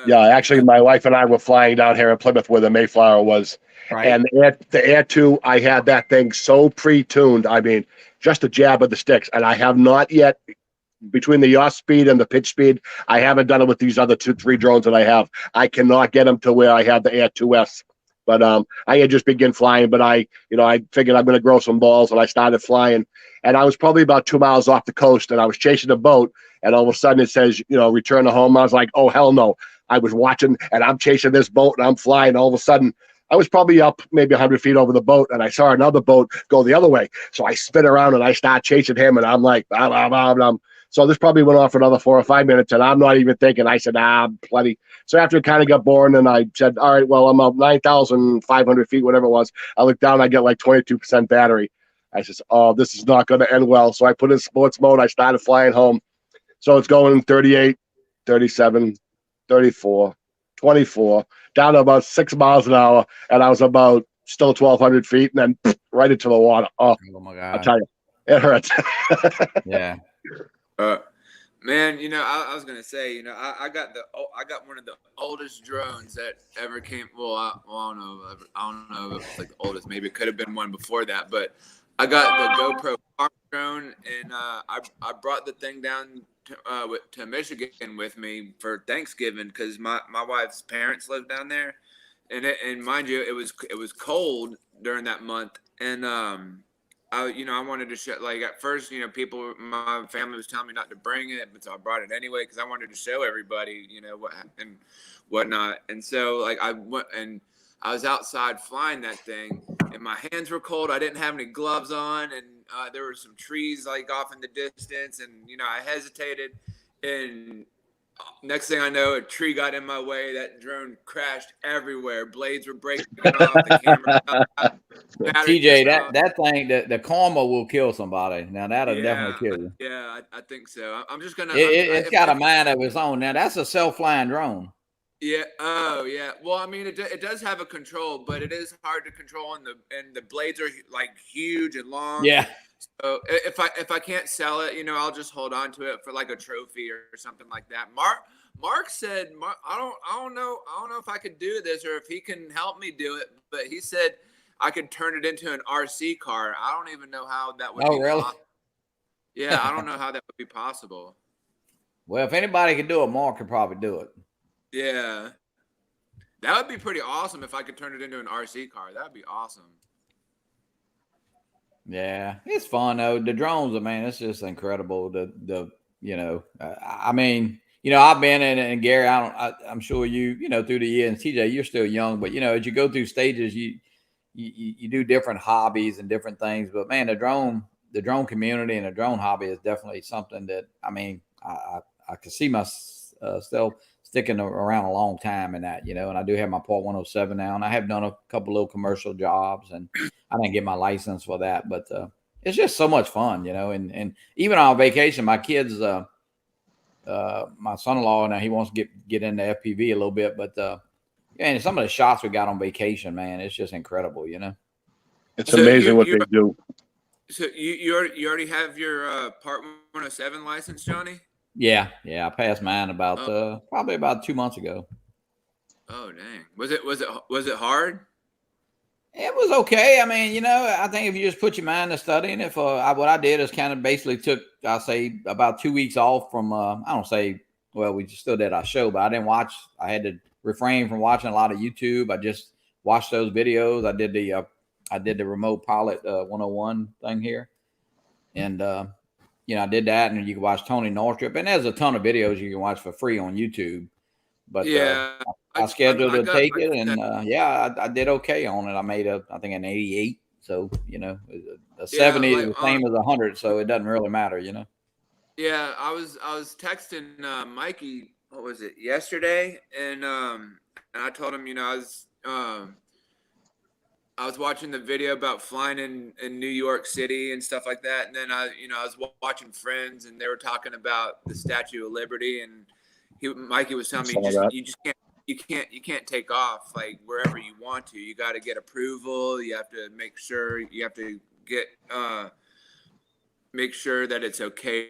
Yeah, actually, my wife and I were flying down here in Plymouth where the Mayflower was. Right. And the Air 2, I had that thing so pre-tuned. I mean, just a jab of the sticks. And I have not yet, between the yaw speed and the pitch speed, I haven't done it with these other 3 drones that I have. I cannot get them to where I have the Air 2S. But I had just begun flying, but I figured I'm going to grow some balls, and I started flying. And I was probably about 2 miles off the coast, and I was chasing a boat, and all of a sudden it says, return to home. I was like, oh, hell no. I was watching, and I'm chasing this boat, and I'm flying. All of a sudden, I was probably up maybe 100 feet over the boat, and I saw another boat go the other way. So I spin around, and I start chasing him, and I'm like, blah, blah, blah, blah. So this probably went on for another 4 or 5 minutes, and I'm not even thinking. I said, plenty. So after it kind of got boring, and I said, all right, well, I'm up 9,500 feet, whatever it was. I looked down, I get like 22% battery. I said, oh, this is not going to end well. So I put in sports mode. I started flying home. So it's going 38, 37, 34, 24, down to about 6 miles an hour. And I was about still 1,200 feet, and then right into the water. Oh my God. I'll tell you, it hurts. Yeah. Man, I was gonna say, I got one of the oldest drones that ever came. Well, I don't know if it's like the oldest. Maybe it could have been one before that, but I got the GoPro drone, and I brought the thing down to Michigan with me for Thanksgiving, because my wife's parents live down there, and mind you, it was cold during that month, and I wanted to show, like, at first, my family was telling me not to bring it, but so I brought it anyway, because I wanted to show everybody, what and whatnot. And so, like, I went and I was outside flying that thing, and my hands were cold. I didn't have any gloves on, and there were some trees like off in the distance, and I hesitated, and next thing I know, a tree got in my way. That drone crashed everywhere. Blades were breaking off. The camera. TJ, that thing, the karma will kill somebody. Now that'll definitely kill you. Yeah, I think so. I'm just gonna. It's got a mind of its own. Now that's a self-flying drone. Yeah. Oh, yeah. Well, I mean, it does have a control, but it is hard to control, and the blades are like huge and long. Yeah. So if I can't sell it, I'll just hold on to it for like a trophy or something like that. Mark said, I don't know if I could do this or if he can help me do it, but he said I could turn it into an RC car. I don't even know how that would. Oh, really? Possible. Yeah, I don't know how that would be possible. Well, if anybody could do it, Mark could probably do it. Yeah, that would be pretty awesome if I could turn it into an RC car. That would be awesome. Yeah, it's fun though. The drones, man, it's just incredible. The I mean, I've been in, and Gary, I'm sure through the years, and TJ, you're still young, but as you go through stages, you do different hobbies and different things. But man, the drone community and the drone hobby is definitely something that, I mean, I can see myself sticking around a long time in that, and I do have my Part 107 now, and I have done a couple little commercial jobs, and I didn't get my license for that, but it's just so much fun, and even on vacation, my kids, my son-in-law, now he wants to get into FPV a little bit, but and some of the shots we got on vacation, man, it's just incredible, It's amazing what they do. So you already have your Part 107 license, Johnny? Yeah, I passed mine about probably about 2 months ago. Oh dang! Was it hard? It was okay. I mean, I think if you just put your mind to studying it, what I did is kind of basically took, I'll say, about 2 weeks off from. I don't say, well, we just still did our show, but I didn't watch. I had to refrain from watching a lot of YouTube. I just watched those videos. I did the remote pilot 101 thing here, and I did that, and you can watch Tony Northrup, and there's a ton of videos you can watch for free on YouTube. But yeah, I scheduled to take it, and I did okay on it. I made I think an 88. So a 70 is the same as 100, so it doesn't really matter, Yeah, I was texting Mikey. What was it, yesterday? And I told him, I was watching the video about flying in New York City and stuff like that, and then I was watching Friends, and they were talking about the Statue of Liberty, and Mikey was telling me you can't take off like wherever you want to. You got to get approval. You have to make sure get make sure that it's okay,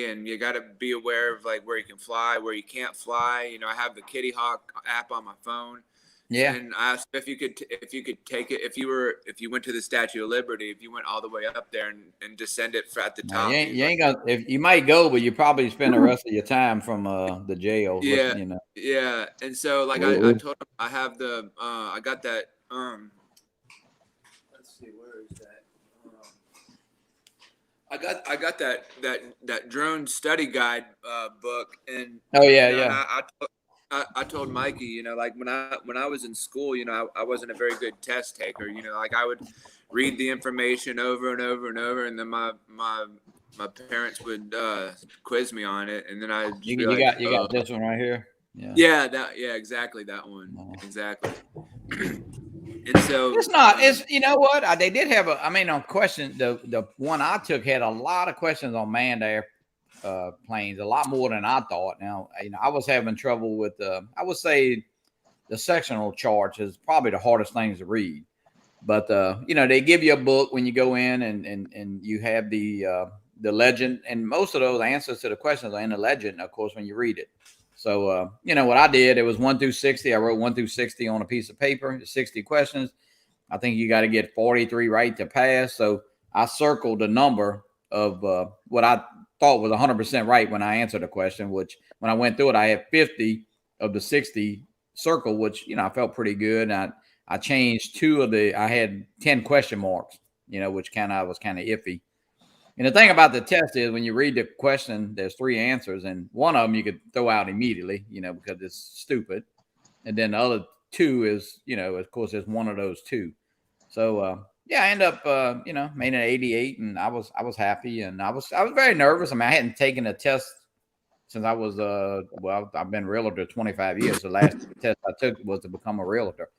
and you got to be aware of like where you can fly, where you can't fly. I have the Kitty Hawk app on my phone. Yeah. And I asked if you could take it if you went to the Statue of Liberty, if you went all the way up there and descend it at the top. You ain't gonna. If you might go, but you probably spend the rest of your time from the jail. Yeah. Looking, Yeah. And so like I told him I have the I got that let's see, where is that? I got that drone study guide book, and I told Mikey, like when I was in school, I wasn't a very good test taker. Like I would read the information over and over and over, and then my parents would quiz me on it, and then you got this one right here. Yeah, exactly that one. Exactly. And so it's you know what, they did have on question, the one I took had a lot of questions on manned air planes, a lot more than I thought. Now, I was having trouble with I would say the sectional charts is probably the hardest things to read. But they give you a book when you go in, and you have the legend, and most of those answers to the questions are in the legend, of course, when you read it. So what I did, it was 1 through 60. I wrote 1 through 60 on a piece of paper, 60 questions. I think you got to get 43 right to pass. So I circled the number of what I thought was 100% right when I answered the question, which when I went through it, I had 50 of the 60 circle, which, I felt pretty good. And I changed I had 10 question marks, which was kind of iffy. And the thing about the test is when you read the question, there's 3 answers, and one of them you could throw out immediately, because it's stupid. And then the other 2 is, of course, it's one of those 2. So, I ended up, made an 88, and I was happy, and I was very nervous. I hadn't taken a test since I was, I've been a realtor 25 years. The last test I took was to become a realtor.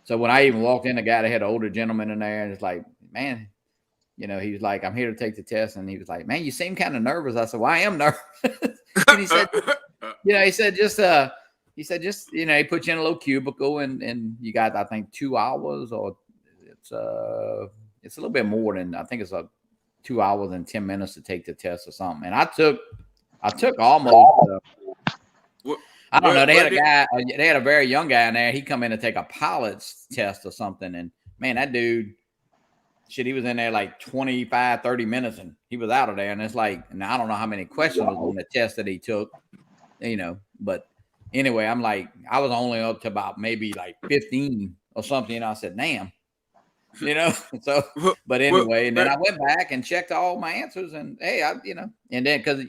So when I even walked in, the guy that had an older gentleman in there, and it's like, man, he was like, I'm here to take the test. And he was like, man, you seem kind of nervous. I said, well, I am nervous. And he said, he said, just, he put you in a little cubicle, and you got, I think, 2 hours, or it's a little bit more than, I think it's 2 hours and 10 minutes to take the test or something. And I took almost, I don't know. They had a very young guy in there. He come in to take a pilot's test or something. And man, that dude, he was in there like 25, 30 minutes, and he was out of there. And it's like, and I don't know how many questions was on the test that he took, but anyway, I'm like, I was only up to about maybe like 15 or something. I said, damn, so, but anyway, and then I went back and checked all my answers, and hey, and then, cause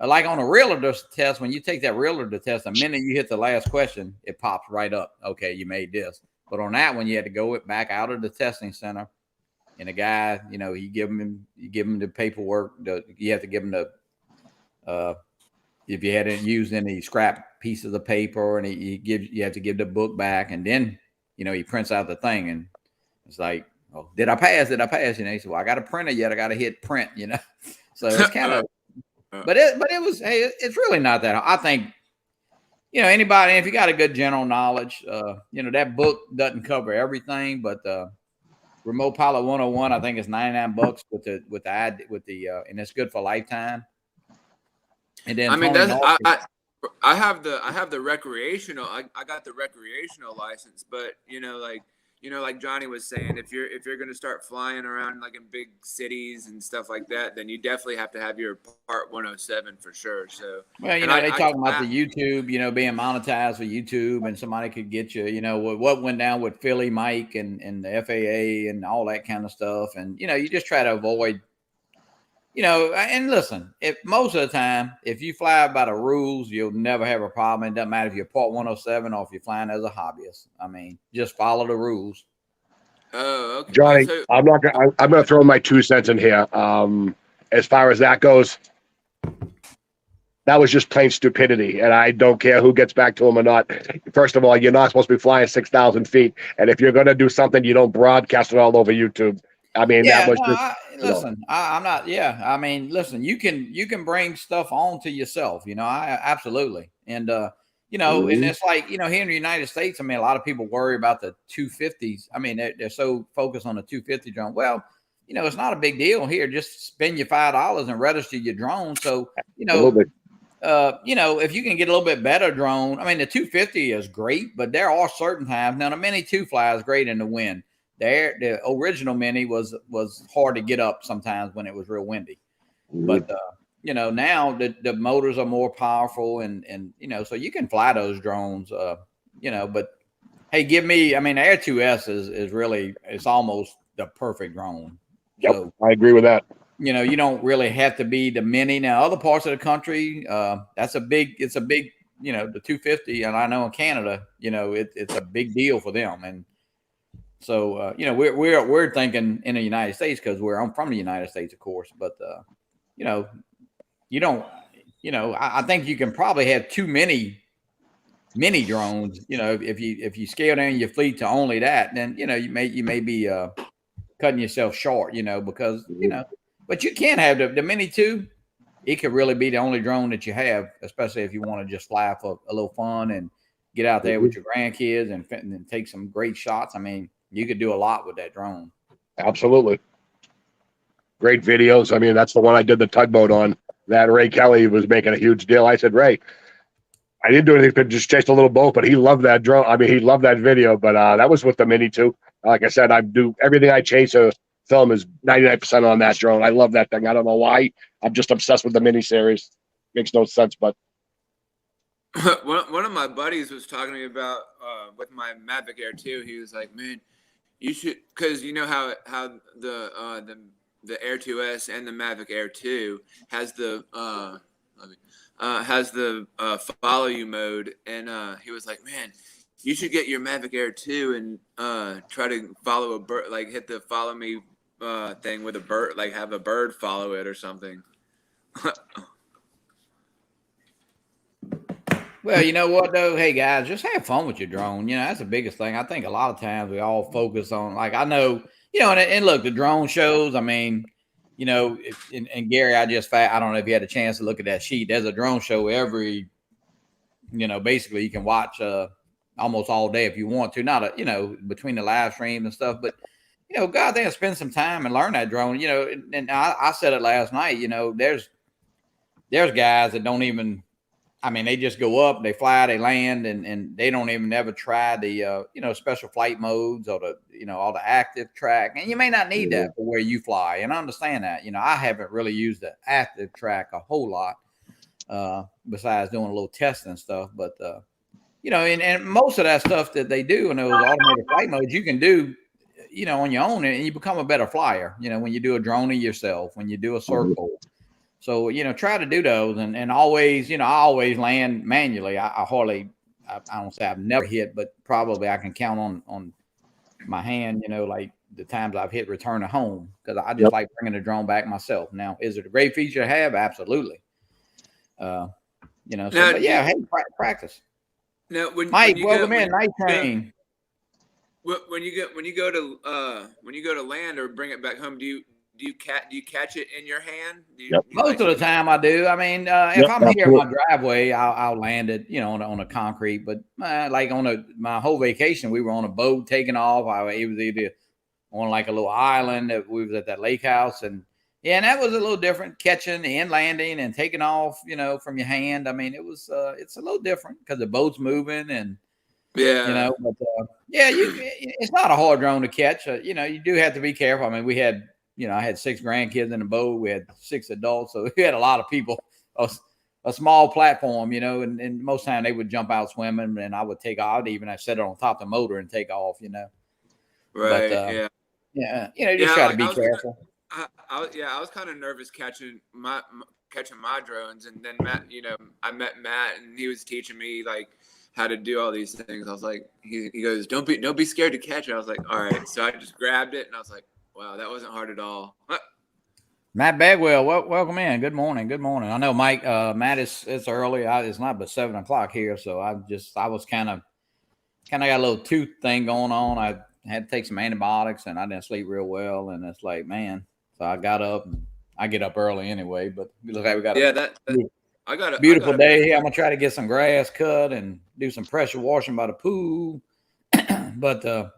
like on a realtor test, when you take that realtor test, the minute you hit the last question, it pops right up. Okay, you made this. But on that one, you had to go back out of the testing center, and the guy, you give him the paperwork. You have to give him the if you hadn't used any scrap pieces of paper, and you have to give the book back, and then he prints out the thing, and it's like, oh, did I pass? Did I pass? He said, well, I got a printer yet. I got to hit print. So it's kind of. But it was, hey, it's really not that hard. I think, anybody, if you got a good general knowledge, that book doesn't cover everything, but Remote Pilot 101, I think it's $99 and it's good for lifetime. And then I mean, I have the recreational. I got the recreational license, but like Johnny was saying, if you're going to start flying around like in big cities and stuff like that, then you definitely have to have your Part 107 for sure. So, well, they talk about the YouTube, being monetized for YouTube, and somebody could get you, what went down with Philly Mike and the FAA and all that kind of stuff. And, you just try to avoid, and listen, if most of the time, if you fly by the rules, you'll never have a problem. It doesn't matter if you're Part 107 or if you're flying as a hobbyist. I mean, just follow the rules. Oh, okay. Johnny, I'm gonna throw my 2 cents in here. As far as that goes, that was just plain stupidity, and I don't care who gets back to him or not. First of all, you're not supposed to be flying 6,000 feet, and if you're gonna do something, you don't broadcast it all over YouTube. I mean, that was I'm not. Yeah, I mean, listen. You can bring stuff on to yourself. I absolutely. And and it's like here in the United States. I mean, a lot of people worry about the 250s. I mean, they're so focused on the 250 drone. Well, it's not a big deal here. Just spend your $5 and register your drone. So if you can get a little bit better drone. I mean, the 250 is great, but there are certain times. Now, the Mini 2 flies great in the wind. The original Mini was hard to get up sometimes when it was real windy, but now the motors are more powerful and so you can fly those drones, but hey, the Air 2S is really, it's almost the perfect drone. Yep, so, I agree with that. You don't really have to be the Mini. Now, other parts of the country, it's a big, the 250, and I know in Canada, it's a big deal for them. And so, we're thinking in the United States because I'm from the United States, of course. But, you don't, I think you can probably have too many mini drones. If you scale down your fleet to only that, then, you may be cutting yourself short, because, but you can have the Mini 2. It could really be the only drone that you have, especially if you want to just fly for a little fun and get out there with your grandkids and take some great shots. I mean, you could do a lot with that drone. Absolutely. Great videos. I mean, that's the one I did the tugboat on. That Ray Kelly was making a huge deal. I said, Ray, I didn't do anything but just chase a little boat, but he loved that drone. I mean, he loved that video, but that was with the Mini 2. Like I said, I do everything I chase or film is 99% on that drone. I love that thing. I don't know why. I'm just obsessed with the Mini series. Makes no sense, but one of my buddies was talking to me about with my Mavic Air 2. He was like, man, you should, because how the Air 2S and the Mavic Air 2 has the follow you mode, and he was like, man, you should get your Mavic Air 2 and try to follow a bird, like hit the follow me thing with a bird, like have a bird follow it or something. Well, you know what though? Hey guys, just have fun with your drone. That's the biggest thing. I think a lot of times we all focus on, like, I know, and look, the drone shows. I mean, and Gary, I don't know if you had a chance to look at that sheet. There's a drone show every, basically you can watch almost all day if you want to. Not between the live streams and stuff, but God, they spend some time and learn that drone. And I said it last night. There's guys that don't even. I mean, they just go up, they fly, they land, and they don't even ever try the, special flight modes or all the active track. And you may not need that for where you fly. And I understand that. I haven't really used the active track a whole lot besides doing a little testing stuff. But, and most of that stuff that they do in those automated flight modes, you can do, on your own, and you become a better flyer, when you do a drone of yourself, when you do a circle. So, try to do those and always, I always land manually. I hardly, I don't say I've never hit, but probably I can count on my hand, like the times I've hit return to home because I just like bringing the drone back myself. Now, is it a great feature to have? Absolutely. So, but yeah, hey, practice. Now, Mike, welcome in, Night Train. When you go to land or bring it back home, do you catch it in your hand? Most of the time I do. I mean, if I'm here in my driveway, I'll land it, on a concrete. But like my whole vacation, we were on a boat taking off. It was either on like a little island that we was at that lake house, and that was a little different catching and landing and taking off, from your hand. I mean, it's a little different because the boat's moving and. But it's not a hard drone to catch. You do have to be careful. I mean, we had, I had 6 grandkids in the boat. We had 6 adults, so we had a lot of people. A small platform, and most of the time they would jump out swimming, and I would take off. Even I set it on top of the motor and take off. Right. But, you just got to be careful. I was kind of nervous catching my drones, and then Matt, I met Matt, and he was teaching me like how to do all these things. I was like, he goes, don't be scared to catch it. I was like, all right. So I just grabbed it and I was like, wow, that wasn't hard at all. Matt Bagwell, welcome in. Good morning. I know Mike, Matt, it's early. It's not but 7:00 here. So I was kind of got a little tooth thing going on. I had to take some antibiotics and I didn't sleep real well. And it's like, man, so I got up and I get up early anyway, but it looks like we got I got a beautiful day here. I'm gonna try to get some grass cut and do some pressure washing by the pool. But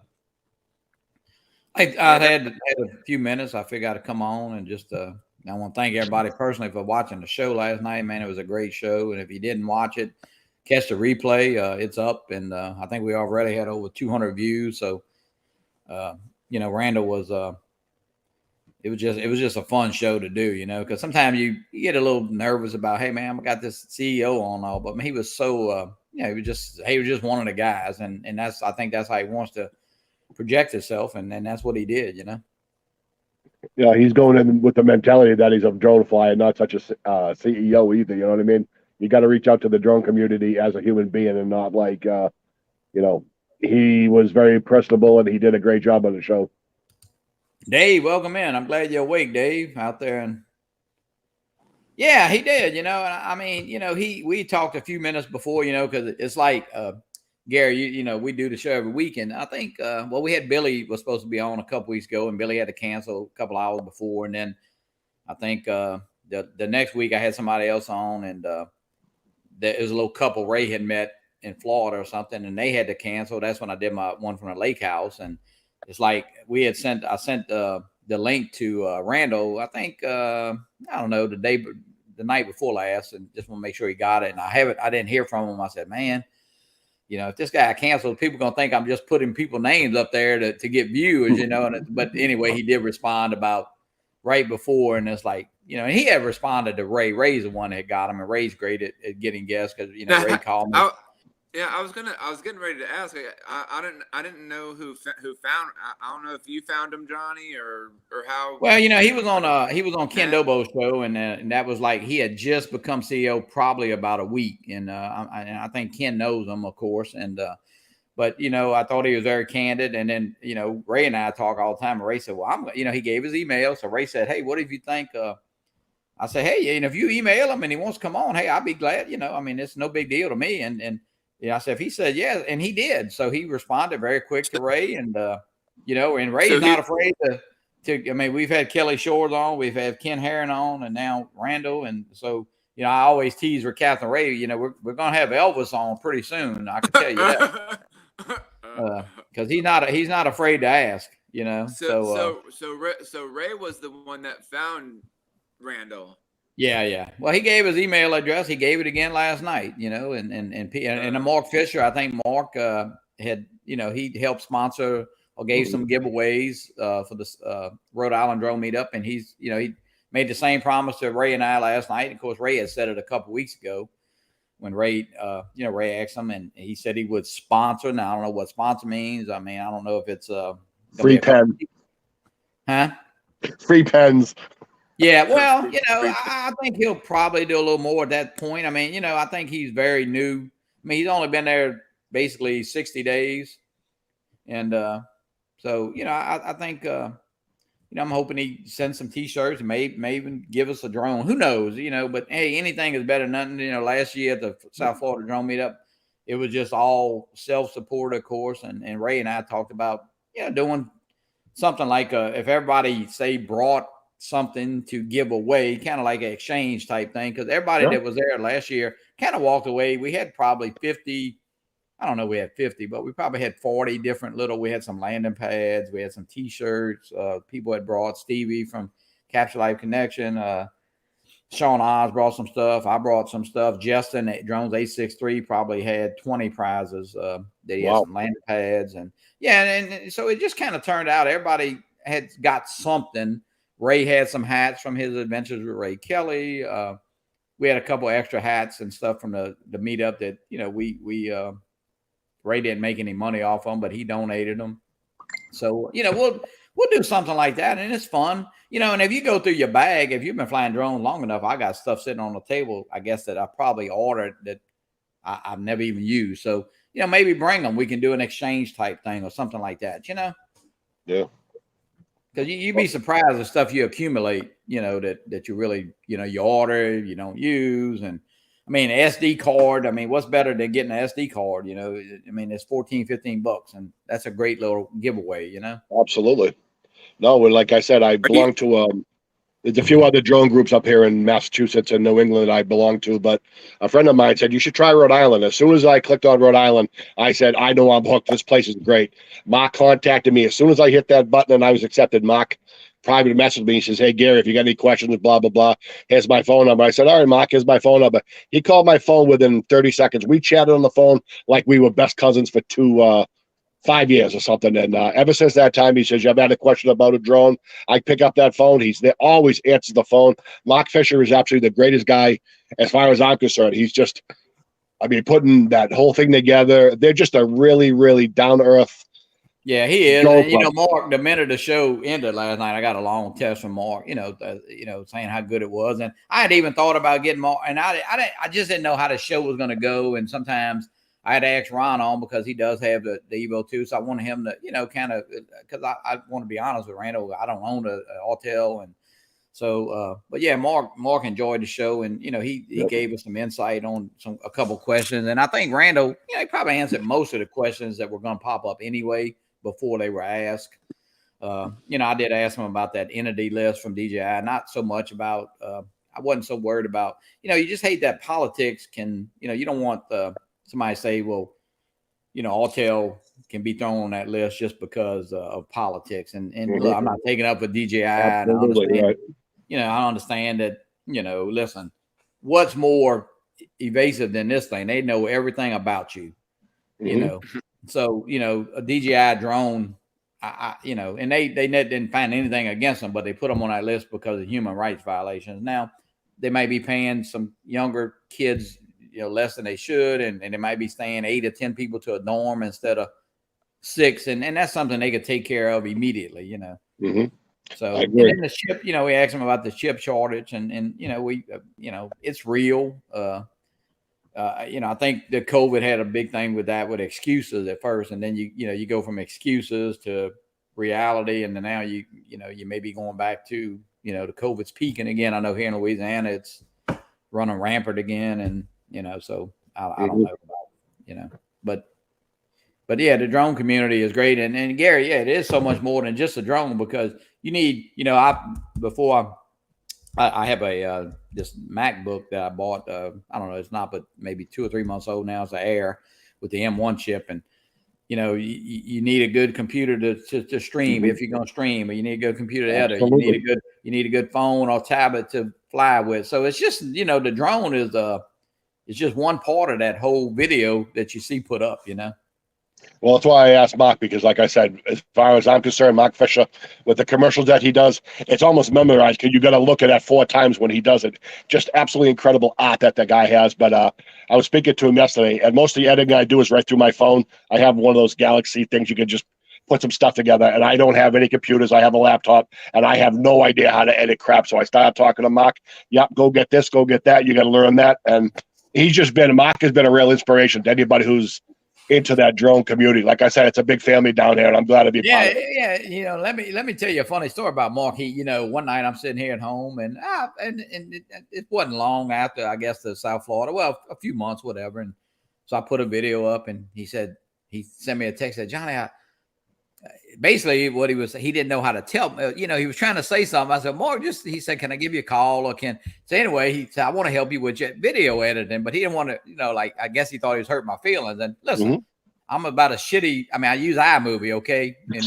I had a few minutes. I figured I'd come on and just I want to thank everybody personally for watching the show last night. Man, it was a great show. And if you didn't watch it, catch the replay. It's up, and I think we already had over 200 views. So, Randall was. It was just a fun show to do, because sometimes you get a little nervous about, hey man, I got this CEO on all, but he was so, he was just one of the guys, and I think that's how he wants to project himself, and that's what he did, Yeah, he's going in with the mentality that he's a drone flyer, not such a CEO either. You know what I mean? You got to reach out to the drone community as a human being, and not like, he was very personable and he did a great job on the show. Dave, welcome in. I'm glad you're awake, Dave, out there. And yeah, he did, and I mean, we talked a few minutes before, because it's like, Gary, we do the show every week. And I think, we had Billy was supposed to be on a couple weeks ago and Billy had to cancel a couple hours before. And then I think, the next week I had somebody else on, and, there was a little couple Ray had met in Florida or something, and they had to cancel. That's when I did my one from the lake house. And it's like I sent the link to Randall, I think, I don't know, the night before last, and just want to make sure he got it. And I didn't hear from him. I said, man, if this guy canceled, people going to think I'm just putting people names up there to get viewers, but anyway, he did respond about right before. And it's like, and he had responded to Ray. Ray's the one that got him, and Ray's great at getting guests because, Ray called me. I was getting ready to ask. I didn't know who found. I don't know if you found him, Johnny, or how. Well, he was on Ken Dobo's show, and that was like he had just become CEO probably about a week, and I think Ken knows him, of course, and but I thought he was very candid, and then Ray and I talk all the time. And Ray said, well, he gave his email, so Ray said, hey, what if you think? I said, hey, if you email him and he wants to come on, hey, I'll be glad. I mean, it's no big deal to me, and. Yeah, I said if he said yes, and he did, so he responded very quick to Ray, and and Ray's not afraid to. I mean, we've had Kelly Shores on, we've had Ken Herron on, and now Randall, and so I always tease with Catherine Ray. We're gonna have Elvis on pretty soon. I can tell you that because he's not afraid to ask. So Ray was the one that found Randall. Yeah. Well, he gave his email address. He gave it again last night, and Mark Fisher. I think Mark had, he helped sponsor or gave some giveaways for the Rhode Island Drone Meetup, and he's, he made the same promise to Ray and I last night. Of course, Ray had said it a couple weeks ago when Ray, Ray asked him, and he said he would sponsor. Now I don't know what sponsor means. I mean, I don't know if it's free pen, huh? Free pens. Yeah, well, Pretty- pretty- I think he'll probably do a little more at that point. I mean, I think he's very new. I mean, he's only been there basically 60 days. And so, I think, I'm hoping he sends some T-shirts and may even give us a drone. Who knows, but hey, anything is better than nothing. Last year at the South Florida Drone Meetup, it was just all self-support, of course. And Ray and I talked about, doing something like if everybody, say, brought something to give away, kind of like an exchange type thing, because everybody that was there last year kind of walked away. We had probably 50. I don't know, we had 50, but we probably had 40 different we had some landing pads, we had some T-shirts, people had brought Stevie from Capture Life Connection, Sean Oz brought some stuff, I brought some stuff, Justin at Drones 863 probably had 20 prizes, that he had some landing pads, and so it just kind of turned out everybody had got something. Ray had some hats from his adventures with Ray Kelly. We had a couple extra hats and stuff from the meetup that, Ray didn't make any money off them, but he donated them. So, we'll do something like that. And it's fun, and if you go through your bag, if you've been flying drones long enough, I got stuff sitting on the table, I guess, that I probably ordered that I've never even used. So, maybe bring them. We can do an exchange type thing or something like that, Yeah. Because you'd be surprised the stuff you accumulate, that you really, you order, you don't use. And I mean, SD card, I mean, what's better than getting an SD card? I mean, it's $14-15 and that's a great little giveaway, Absolutely. No, like I said, I belong to there's a few other drone groups up here in Massachusetts and New England I belong to, but a friend of mine said, you should try Rhode Island. As soon as I clicked on Rhode Island, I said, I know I'm hooked. This place is great. Mark contacted me. As soon as I hit that button and I was accepted, Mark private messaged me. He says, hey, Gary, if you got any questions, blah, blah, blah, here's my phone number. I said, all right, Mark, here's my phone number. He called my phone within 30 seconds. We chatted on the phone like we were best cousins for 5 years or something. And ever since that time, he says, you ever had a question about a drone? I pick up that phone. He's there, always answers the phone. Mark Fisher is absolutely the greatest guy as far as I'm concerned. He's just, putting that whole thing together. They're just a really, really down-to-earth. Yeah, he is. And, Mark, the minute the show ended last night, I got a long text from Mark, saying how good it was. And I had even thought about getting Mark, and I just didn't know how the show was going to go. And sometimes I had asked Ron on because he does have the Evo too. So I wanted him to, kind of, because I want to be honest with Randall. I don't own an Autel. And so, but yeah, Mark enjoyed the show, and, he gave us some insight on a couple questions. And I think Randall, he probably answered most of the questions that were going to pop up anyway before they were asked. I did ask him about that entity list from DJI, not so much about, I wasn't so worried about, you just hate that politics can, you don't want somebody say, well, Autel can be thrown on that list just because of politics. And look, I'm not taking up with DJI. And I understand, right. I understand that, listen, what's more evasive than this thing? They know everything about you, So, a DJI drone, and they didn't find anything against them, but they put them on that list because of human rights violations. Now, they might be paying some younger kids, less than they should, and they might be staying 8 or 10 people to a dorm instead of 6, and that's something they could take care of immediately, So, and then the chip, we asked them about the chip shortage, and we, it's real. I think the COVID had a big thing with that, with excuses at first, and then you go from excuses to reality, and then now you may be going back to the COVID's peaking again. I know here in Louisiana it's running rampant again, and so I don't know about but yeah, the drone community is great, and Gary, yeah, it is so much more than just a drone, because you need I have a this MacBook that I bought. I don't know, it's not, but maybe 2 or 3 months old now. It's an Air with the M1 chip, and you need a good computer to stream if you're going to stream, or you need a good computer to edit. You need a good phone or tablet to fly with. So it's just the drone is it's just one part of that whole video that you see put up. Well, that's why I asked Mark, because like I said, as far as I'm concerned, Mark Fisher, with the commercials that he does, it's almost memorized, because you got to look at that 4 times when he does it. Just absolutely incredible art that the guy has. But I was speaking to him yesterday, and most of the editing I do is right through my phone. I have one of those Galaxy things you can just put some stuff together, and I don't have any computers. I have a laptop, and I have no idea how to edit crap. So I started talking to Mark. Yep, go get this, go get that. You got to learn that. And Mark has been a real inspiration to anybody who's into that drone community. Like I said, it's a big family down here, and I'm glad to be part of it. Yeah. You know, let me tell you a funny story about Mark. He, you know, one night I'm sitting here at home, and it wasn't long after, I guess, the South Florida. Well, a few months, whatever. And so I put a video up, and he sent me a text, said, Johnny, basically what he didn't know how to tell me. You know, he was trying to say something. I said, Mark, he said, can I give you a call, or so anyway, he said, I want to help you with your video editing, but he didn't want to, you know, like, I guess he thought he was hurting my feelings. And listen, I'm about I use iMovie. Okay. And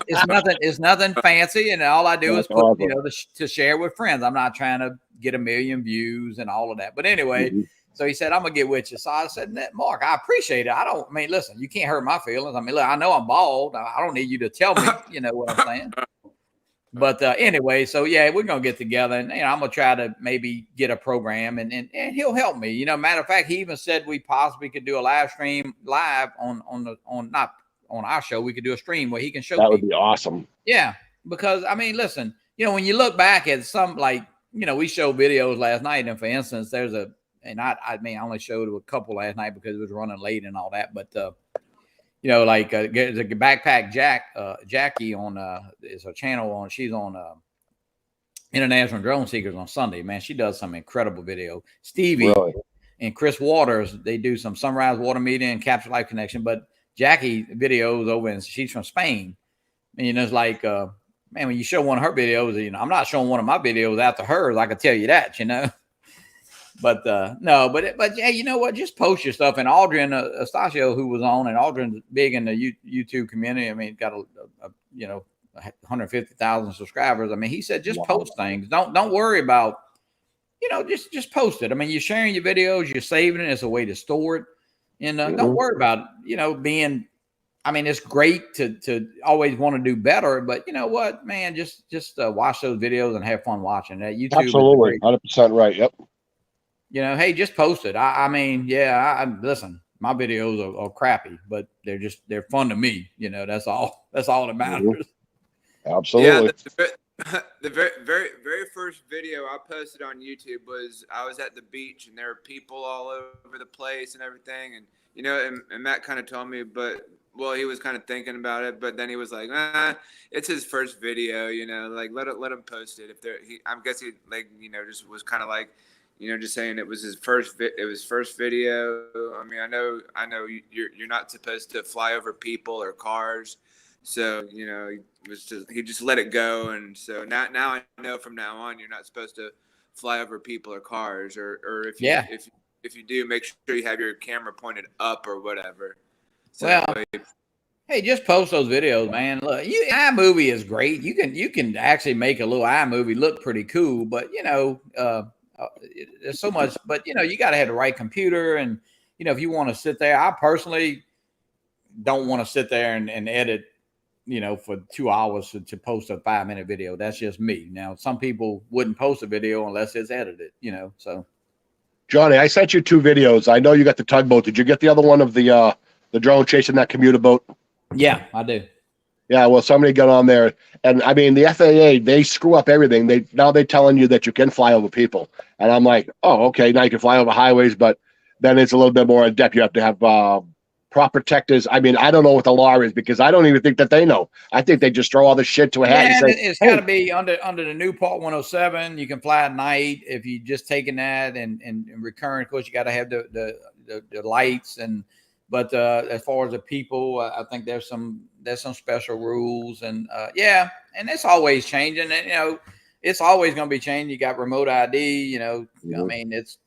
it's nothing fancy. And all I do is put, you know, to share with friends. I'm not trying to get 1 million views and all of that. But anyway, so he said, I'm going to get with you. So I said, Mark, I appreciate it. Listen, you can't hurt my feelings. I mean, look, I know I'm bald. I don't need you to tell me, you know what I'm saying? But anyway, so yeah, we're going to get together, and, you know, I'm going to try to maybe get a program, and he'll help me. You know, matter of fact, he even said we possibly could do a live stream on not on our show. We could do a stream where he can show that would be awesome. Yeah. Because I mean, listen, you know, when you look back at some, like, you know, we showed videos last night, and for instance, I only showed a couple last night because it was running late and all that. But, you know, like the Backpack Jackie on is her channel on. She's on International Drone Seekers on Sunday. Man, she does some incredible video. Stevie and Chris Waters, they do some Sunrise Water Media and Capture Life Connection. But Jackie videos over, and she's from Spain. And, you know, it's like, man, when you show one of her videos, you know, I'm not showing one of my videos after hers. I can tell you that, you know. But no, but yeah, you know what? Just post your stuff. And Aldrin Astachio, who was on, and Aldrin's big in the YouTube community. I mean, got a 150,000 subscribers. I mean, he said just post things. Don't worry about, you know, just post it. I mean, you're sharing your videos, you're saving it as a way to store it, and don't worry about, you know, being. I mean, it's great to always want to do better, but you know what, man, just watch those videos and have fun watching that. YouTube, absolutely, 100% right. Yep. You know, hey, just post it. I mean, yeah, listen, my videos are crappy, but they're fun to me. You know, that's all that matters. Absolutely. Yeah, the very first video I posted on YouTube was I was at the beach, and there were people all over the place and everything. And, you know, and Matt kind of told me, well, he was kind of thinking about it, but then he was like, it's his first video, you know, like let him post it. I'm guessing, like, you know, just was kind of like, you know, just saying it was his first video. I mean, I know you're not supposed to fly over people or cars. So, you know, he just let it go. And so now I know from now on, you're not supposed to fly over people or cars, or if you do, make sure you have your camera pointed up or whatever. So hey, just post those videos, man. Look, iMovie is great. You can actually make a little iMovie look pretty cool, but you know, there's so much. But you know, you got to have the right computer, and you know, if you want to sit there, I personally don't want to sit there and edit, you know, for 2 hours to post a 5-minute video. That's just me. Now, some people wouldn't post a video unless it's edited, you know. So, Johnny, I sent you 2 videos. I know you got the tugboat. Did you get the other one of the drone chasing that commuter boat? Yeah, I do. Yeah, well, somebody got on there, and I mean, the FAA, they screw up everything. They're telling you that you can fly over people, and I'm like, oh, okay, now you can fly over highways, but then it's a little bit more in depth. You have to have prop protectors. I mean, I don't know what the law is, because I don't even think that they know. I think they just throw all this shit to a hat. Yeah, and say, it's got to be under the new Part 107. You can fly at night if you just taking that and recurring. Of course, you got to have the lights But as far as the people, I think there's some special rules, and yeah, and it's always changing. And you know, it's always going to be changing. You got remote ID. You know, I mean, it's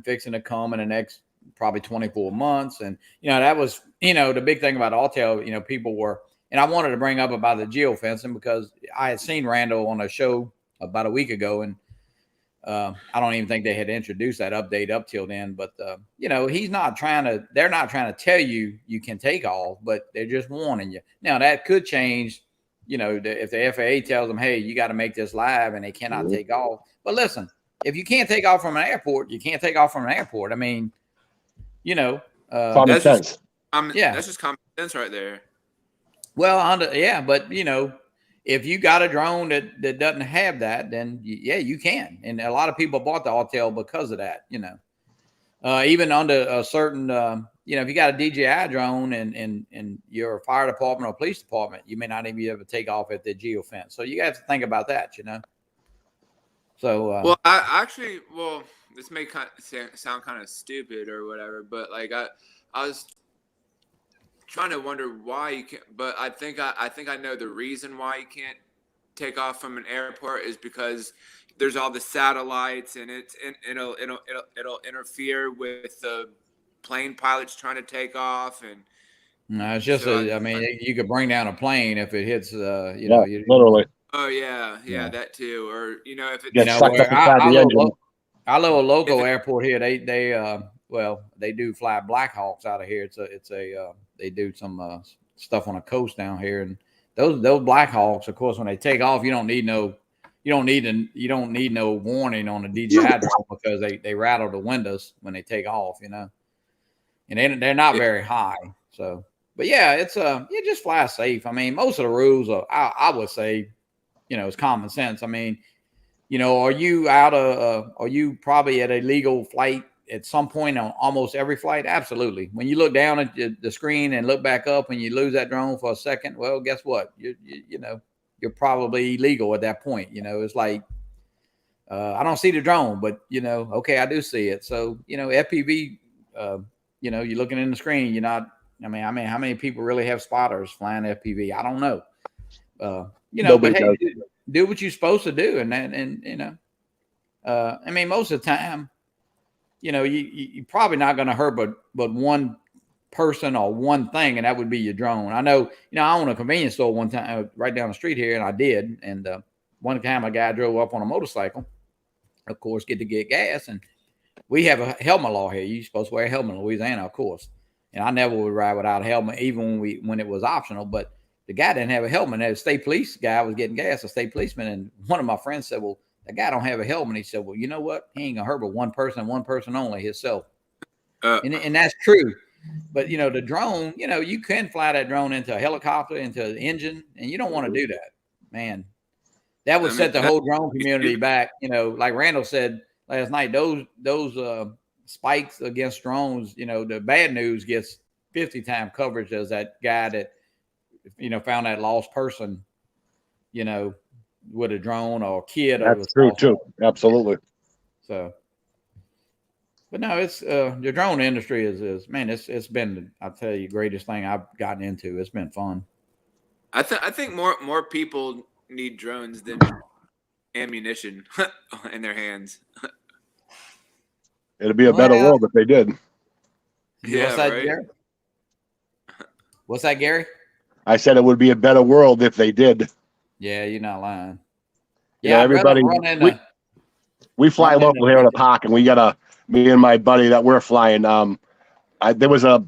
fixing to come in the next probably 24 months. And you know, that was, you know, the big thing about Autel. You know, people were, and I wanted to bring up about the geofencing because I had seen Randall on a show about a week ago, and I don't even think they had introduced that update up till then, but you know, they're not trying to tell you can take off, but they're just warning you. Now that could change, you know, if the FAA tells them, hey, you got to make this live, and they cannot take off. But listen, if you can't take off from an airport, you can't take off from an airport. I mean, you know, common sense. That's just common sense right there. Well, yeah, but if you got a drone that doesn't have that, then yeah, you can. And a lot of people bought the Autel because of that. Even under a certain, if you got a DJI drone and you're a fire department or police department, you may not even be able to take off at the geofence. So you have to think about that. So this may sound kind of stupid or whatever, but like I was trying to wonder why you can't, but I think I know the reason why you can't take off from an airport is because there's all the satellites and it'll interfere with the plane pilots trying to take off. And no, it's just you could bring down a plane if it hits literally. Oh yeah, that too. Or if it gets sucked up inside the engine. Our little local airport here, they do fly Black Hawks out of here. They do some stuff on the coast down here, and those Black Hawks, of course, when they take off, you don't need no warning on the DJI drone because they rattle the windows when they take off, and they're not very high. So, but yeah, it's you just fly safe. I mean, most of the rules are, I would say, it's common sense. I mean, are you probably at a legal flight at some point on almost every flight? Absolutely. When you look down at the screen and look back up and you lose that drone for a second, well, guess what? You're probably illegal at that point. It's like, I don't see the drone, but okay, I do see it. So, FPV, you're looking in the screen, you're not, how many people really have spotters flying FPV? I don't know. But hey, do what you're supposed to do. Most of the time, you're probably not going to hurt but one person or one thing, and that would be your drone. I know, I own a convenience store one time right down the street here, and I did. And one time a guy drove up on a motorcycle, of course, get gas. And we have a helmet law here. You're supposed to wear a helmet in Louisiana, of course. And I never would ride without a helmet, even when it was optional. But the guy didn't have a helmet. And the state police guy was getting gas, a state policeman. And one of my friends said, well, the guy don't have a helmet. He said, well, you know what? He ain't gonna hurt but one person only, himself. And that's true. But the drone, you can fly that drone into a helicopter, into an engine, and you don't want to do that, man. That would set the whole drone community back. Like Randall said last night, those spikes against drones, the bad news gets 50 times coverage as that guy that found that lost person, with a drone or a kid. That's true too. Absolutely. So, but no, it's the drone industry is man, it's been, I'll tell you, greatest thing I've gotten into. It's been fun. I think more people need drones than ammunition in their hands. It'd be a better world if they did. Yeah, what's that, right? Gary? What's that, Gary? I said it would be a better world if they did. Yeah, you're not lying. Yeah, everybody. We fly local here in the park, and we got me and my buddy that we're flying. There was a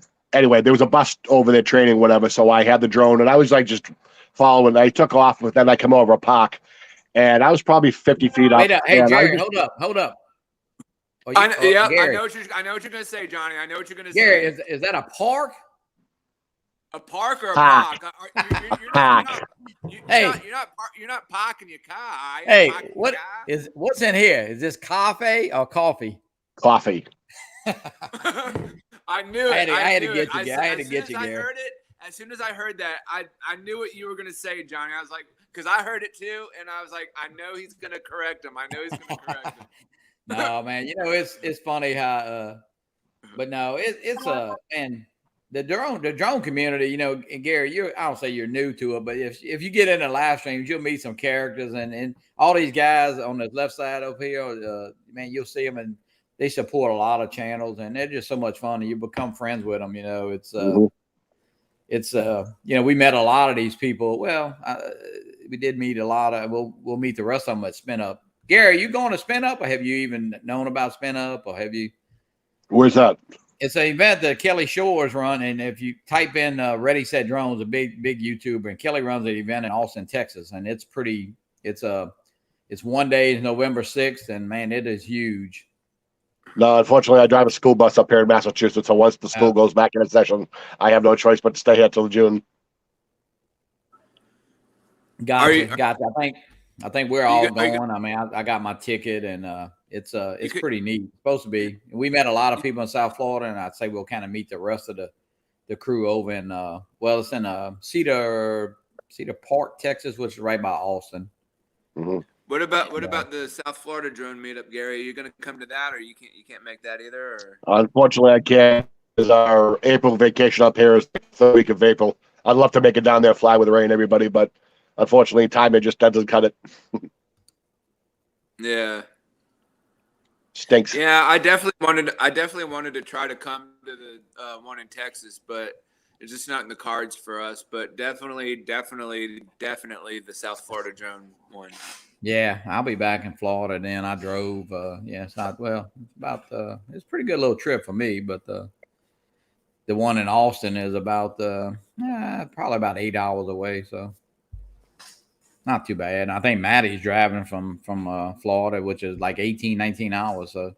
bus over there training, whatever. So I had the drone, and I was like just following. I took off, but then I come over a park, and I was probably 50 feet up. Hey, Jerry, hold up. I know what you're gonna say, Johnny. I know what you're gonna say. Gary, is that a park? A park or a park? You're not parking your car. Hey, what's in here? Is this coffee or coffee? Coffee. I knew it. I had to get you, Gary. As soon as I heard that, I knew what you were gonna say, Johnny. I was like, because I heard it too, and I was like, I know he's gonna correct him. No, man. It's funny how, but no, it's man. The drone community, and Gary, I don't say you're new to it, but if you get into live streams, you'll meet some characters, and all these guys on the left side over here, man, you'll see them, and they support a lot of channels, and they're just so much fun, and you become friends with them. It's we met a lot of these people. Well, we did meet a lot of. We'll meet the rest of them at Spin Up. Gary, you going to Spin Up, or have you even known about Spin Up, or have you? Where's that? It's an event that Kelly Shores run, and if you type in Ready Set Drones, a big YouTuber, and Kelly runs an event in Austin, Texas, and it's pretty. It's one day, November 6th, and man, it is huge. No, unfortunately, I drive a school bus up here in Massachusetts, so once the school goes back into session, I have no choice but to stay here till June. you Gotcha. I think we're are you, all go- are you, going. I mean, I got my ticket, and you it's could, pretty neat. It's supposed to be. We met a lot of people in South Florida, and I'd say we'll kind of meet the rest of the crew over in well, it's in Cedar Park, Texas, which is right by Austin. Mhm. what Yeah. about the South Florida drone meetup, Gary? Are you gonna come to that, or you can't make that either? Or Unfortunately, I can't. Because our April vacation up here is the third week of April. I'd love to make it down there, fly with Ray and everybody, but unfortunately, time it just doesn't cut it. yeah. Stinks. Yeah, I definitely wanted to try to come to the one in Texas, but it's just not in the cards for us. But definitely the South Florida drone one. Yeah, I'll be back in Florida then. I drove. Yeah, it's not well. It's about. It's a pretty good little trip for me, but the one in Austin is about probably about 8 hours away, so not too bad. And I think Maddie's driving from Florida, which is like 18, 19 hours. So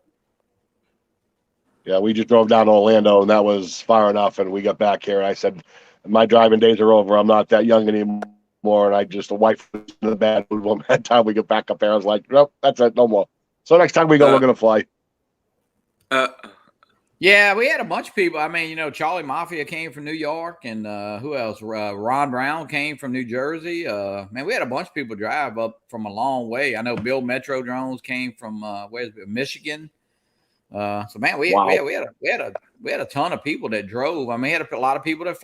Yeah, we just drove down to Orlando, and that was far enough. And we got back here, and I said, "My driving days are over. I'm not that young anymore." And I just, the wife was in the bad mood. One that time we get back up there, I was like, "Nope, that's it, no more." So next time we go, we're gonna fly. Uh, yeah, we had a bunch of people. I mean, Charlie Mafia came from New York, and who else? Ron Brown came from New Jersey. Man, we had a bunch of people drive up from a long way. I know Bill Metro Drones came from where's it, Michigan. So man, Wow. we had a ton of people that drove. I mean, we had a lot of people that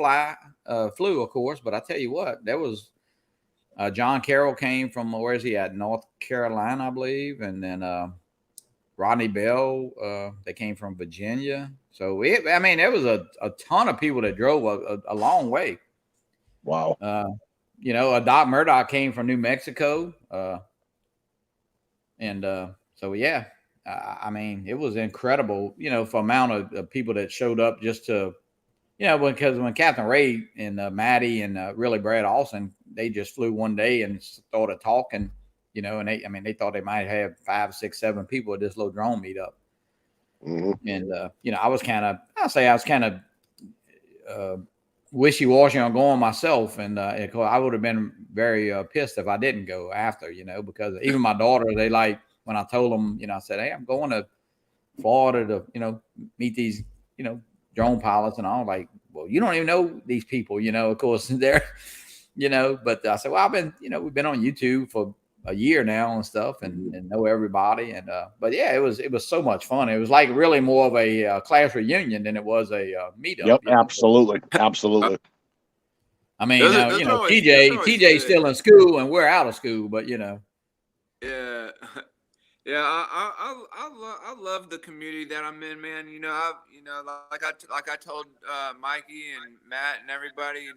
flew, of course. But I tell you what, there was John Carroll came from where is he at? North Carolina, I believe, and then Rodney Bell, they came from Virginia. So I mean, there was a ton of people that drove a long way. Wow. Doc Murdoch came from New Mexico, and so yeah. I mean, it was incredible, for amount of people that showed up just to, because when Captain Ray and Maddie and really Brad Austin, they just flew one day and started talking, and they thought they might have 5, 6, 7 people at this little drone meetup. Mm-hmm. And, I was kind of wishy-washy on going myself. And I would have been very pissed if I didn't go after, because even my daughter, they like, when I told them, I said, hey, I'm going to Florida to, meet these, drone pilots. And I was like, well, you don't even know these people, of course, they're, but I said, well, I've been, we've been on YouTube for a year now and stuff and know everybody. And, but yeah, it was so much fun. It was like really more of a class reunion than it was a meetup. Yep, absolutely. Absolutely. I mean, those are always TJ's good. still in school and we're out of school, but Yeah. Yeah, I love the community that I'm in, man. Like I told Mikey and Matt and everybody,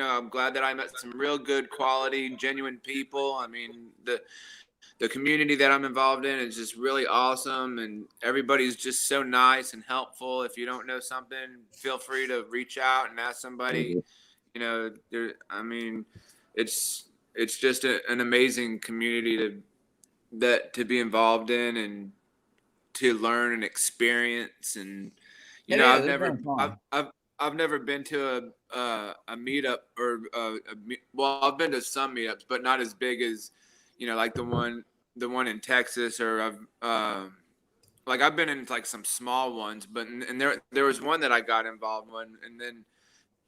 I'm glad that I met some real good quality, genuine people. I mean, the community that I'm involved in is just really awesome, and everybody's just so nice and helpful. If you don't know something, feel free to reach out and ask somebody. It's just an amazing community to be involved in and to learn and experience. And I've never been to a meetup or I've been to some meetups, but not as big as like the one in Texas, or I've been in like some small ones, but and there was one that I got involved in, and then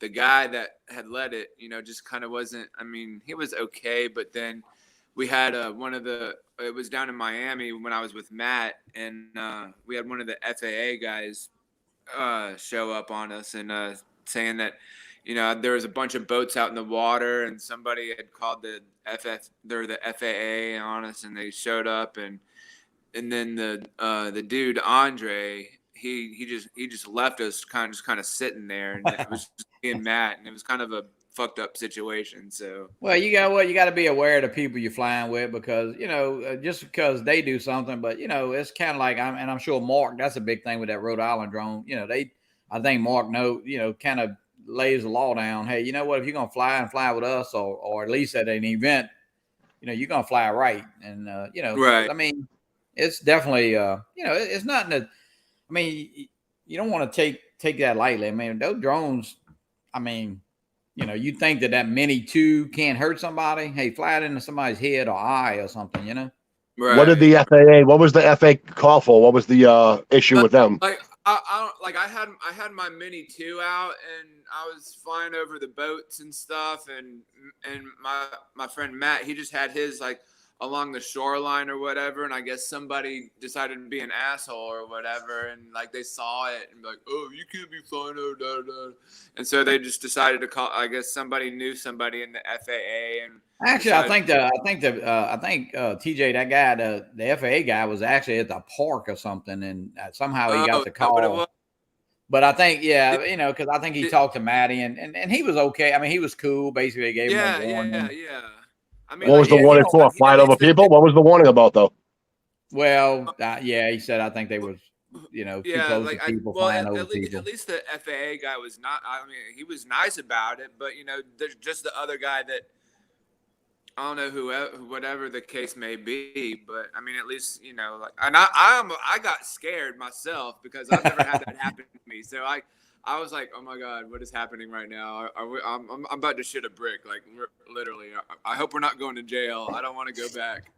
the guy that had led it, just kind of wasn't. I mean, he was okay, but then we had it was down in Miami when I was with Matt, and we had one of the FAA guys show up on us and saying that there was a bunch of boats out in the water, and somebody had called the FAA on us, and they showed up, and then the dude Andre, he just left us kind of sitting there, and it was just me and Matt, and it was kind of a fucked up situation. So well, you got to be aware of the people you're flying with, because just because they do something, but it's kind of like I'm sure Mark, that's a big thing with that Rhode Island drone. I think Mark kind of lays the law down. Hey, you know what, if you're gonna fly with us, or at least at an event, you're gonna fly right. And right. I mean, it's definitely it's nothing that, I mean, you don't want to take that lightly. I mean, those drones, I mean, you know, you think that Mini 2 can't hurt somebody. Hey, fly it into somebody's head or eye or something, you know? Right. What did the FAA? What was the FAA call for? What was the issue with them? Like I had my Mini 2 out, and I was flying over the boats and stuff, and my friend Matt, he just had his like along the shoreline or whatever, and I guess somebody decided to be an asshole or whatever, and like they saw it and be like, oh, you can't be flying over da. And so they just decided to call. I guess somebody knew somebody in the FAA, and actually, I think TJ, that guy, the FAA guy, was actually at the park or something, and somehow he got the call. But I think, you know, because I think he talked to Matty, and he was okay. I mean, he was cool. Basically, gave him a warning. Yeah. I mean, What was the warning for? Flying over people? What was the warning about, though? Well, he said I think they was, you know, too close to people flying over people. At least the FAA guy was not. I mean, he was nice about it, but you know, there's just the other guy that I don't know whatever the case may be, but I mean, at least you know, like, and I got scared myself because I've never had that happen to me, so I was like, oh my God, what is happening right now? I'm about to shit a brick, like literally. I hope we're not going to jail. I don't want to go back.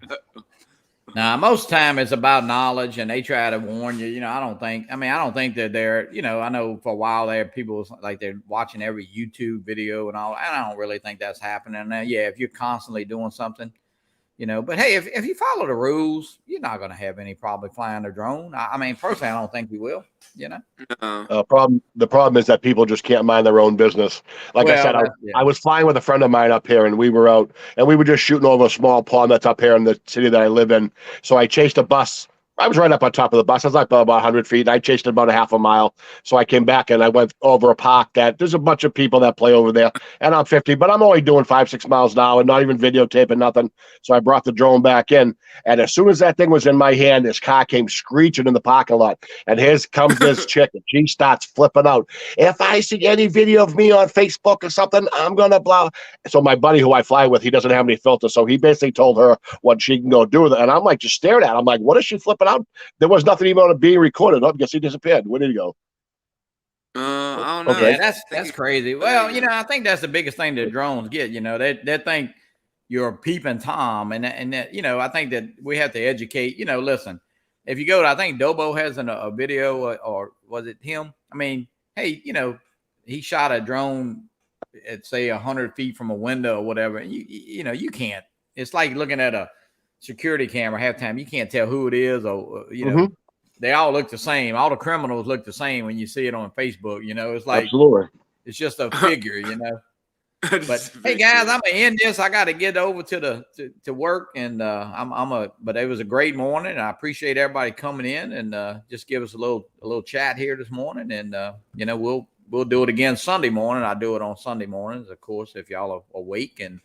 Now, most time it's about knowledge, and they try to warn you. You know, I don't think that they're, you know, I know for a while there, people was like they're watching every YouTube video and all. And I don't really think that's happening. Now, yeah, if you're constantly doing something, you know, but hey, if you follow the rules, you're not going to have any problem flying a drone. I mean, personally, I don't think you will, you know. No. The problem is that people just can't mind their own business. Like I said, I was flying with a friend of mine up here, and we were out, and we were just shooting over a small pond that's up here in the city that I live in. So I chased a bus. I was right up on top of the bus. I was like about 100 feet. I chased it about a half a mile. So I came back and I went over a park that there's a bunch of people that play over there. And I'm 50, but I'm only doing 5-6 miles an hour, not even videotaping nothing. So I brought the drone back in. And as soon as that thing was in my hand, this car came screeching in the parking lot. And here comes this chick, and she starts flipping out. If I see any video of me on Facebook or something, I'm going to blah. So my buddy who I fly with, he doesn't have any filters. So he basically told her what she can go do with it. And I'm like, just staring at it. I'm like, what is she flipping out? There was nothing even on it being recorded. Oh, because he disappeared. Where did he go? I don't know. Okay. Yeah, that's crazy. Well, you know, I think that's the biggest thing that drones get. You know, they think you're peeping Tom, and that, you know, I think that we have to educate. You know, listen, if you go to, I think Dobo has a video, or was it him? I mean, hey, you know, he shot a drone at say 100 feet from a window or whatever. And you know, you can't. It's like looking at a security camera halftime. You can't tell who it is, or you know, they all look the same. All the criminals look the same when you see it on Facebook. You know, it's like absolutely, it's just a figure, you know. But hey, guys, I'm gonna end this. I got to get over to work, and But it was a great morning, and I appreciate everybody coming in and just give us a little chat here this morning, and you know, we'll do it again Sunday morning. I do it on Sunday mornings, of course, if y'all are awake, and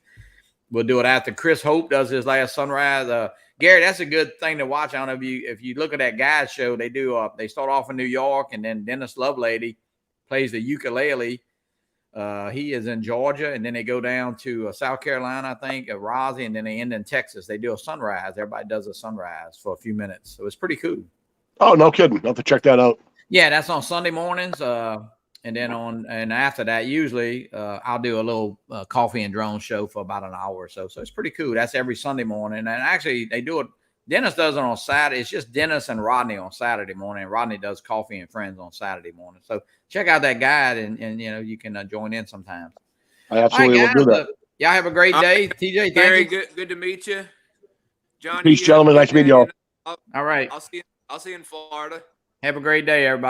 we'll do it after Chris Hope does his last sunrise. Gary, that's a good thing to watch. I don't know if you look at that guys show, they do. They start off in New York, and then Dennis Lovelady plays the ukulele. He is in Georgia, and then they go down to South Carolina, I think, Raleigh, and then they end in Texas. They do a sunrise. Everybody does a sunrise for a few minutes, so it's pretty cool. Oh, no kidding! I'll have to check that out. Yeah, that's on Sunday mornings. And then after that, usually I'll do a little coffee and drone show for about an hour or so. So it's pretty cool. That's every Sunday morning. And actually, they do it. Dennis does it on Saturday. It's just Dennis and Rodney on Saturday morning. And Rodney does Coffee and Friends on Saturday morning. So check out that guide, and you know, you can join in sometimes. I absolutely will do that. Y'all have a great day. TJ, Gary, good to meet you. Johnny, peace, gentlemen. Nice to meet y'all. All right. I'll see you in Florida. Have a great day, everybody.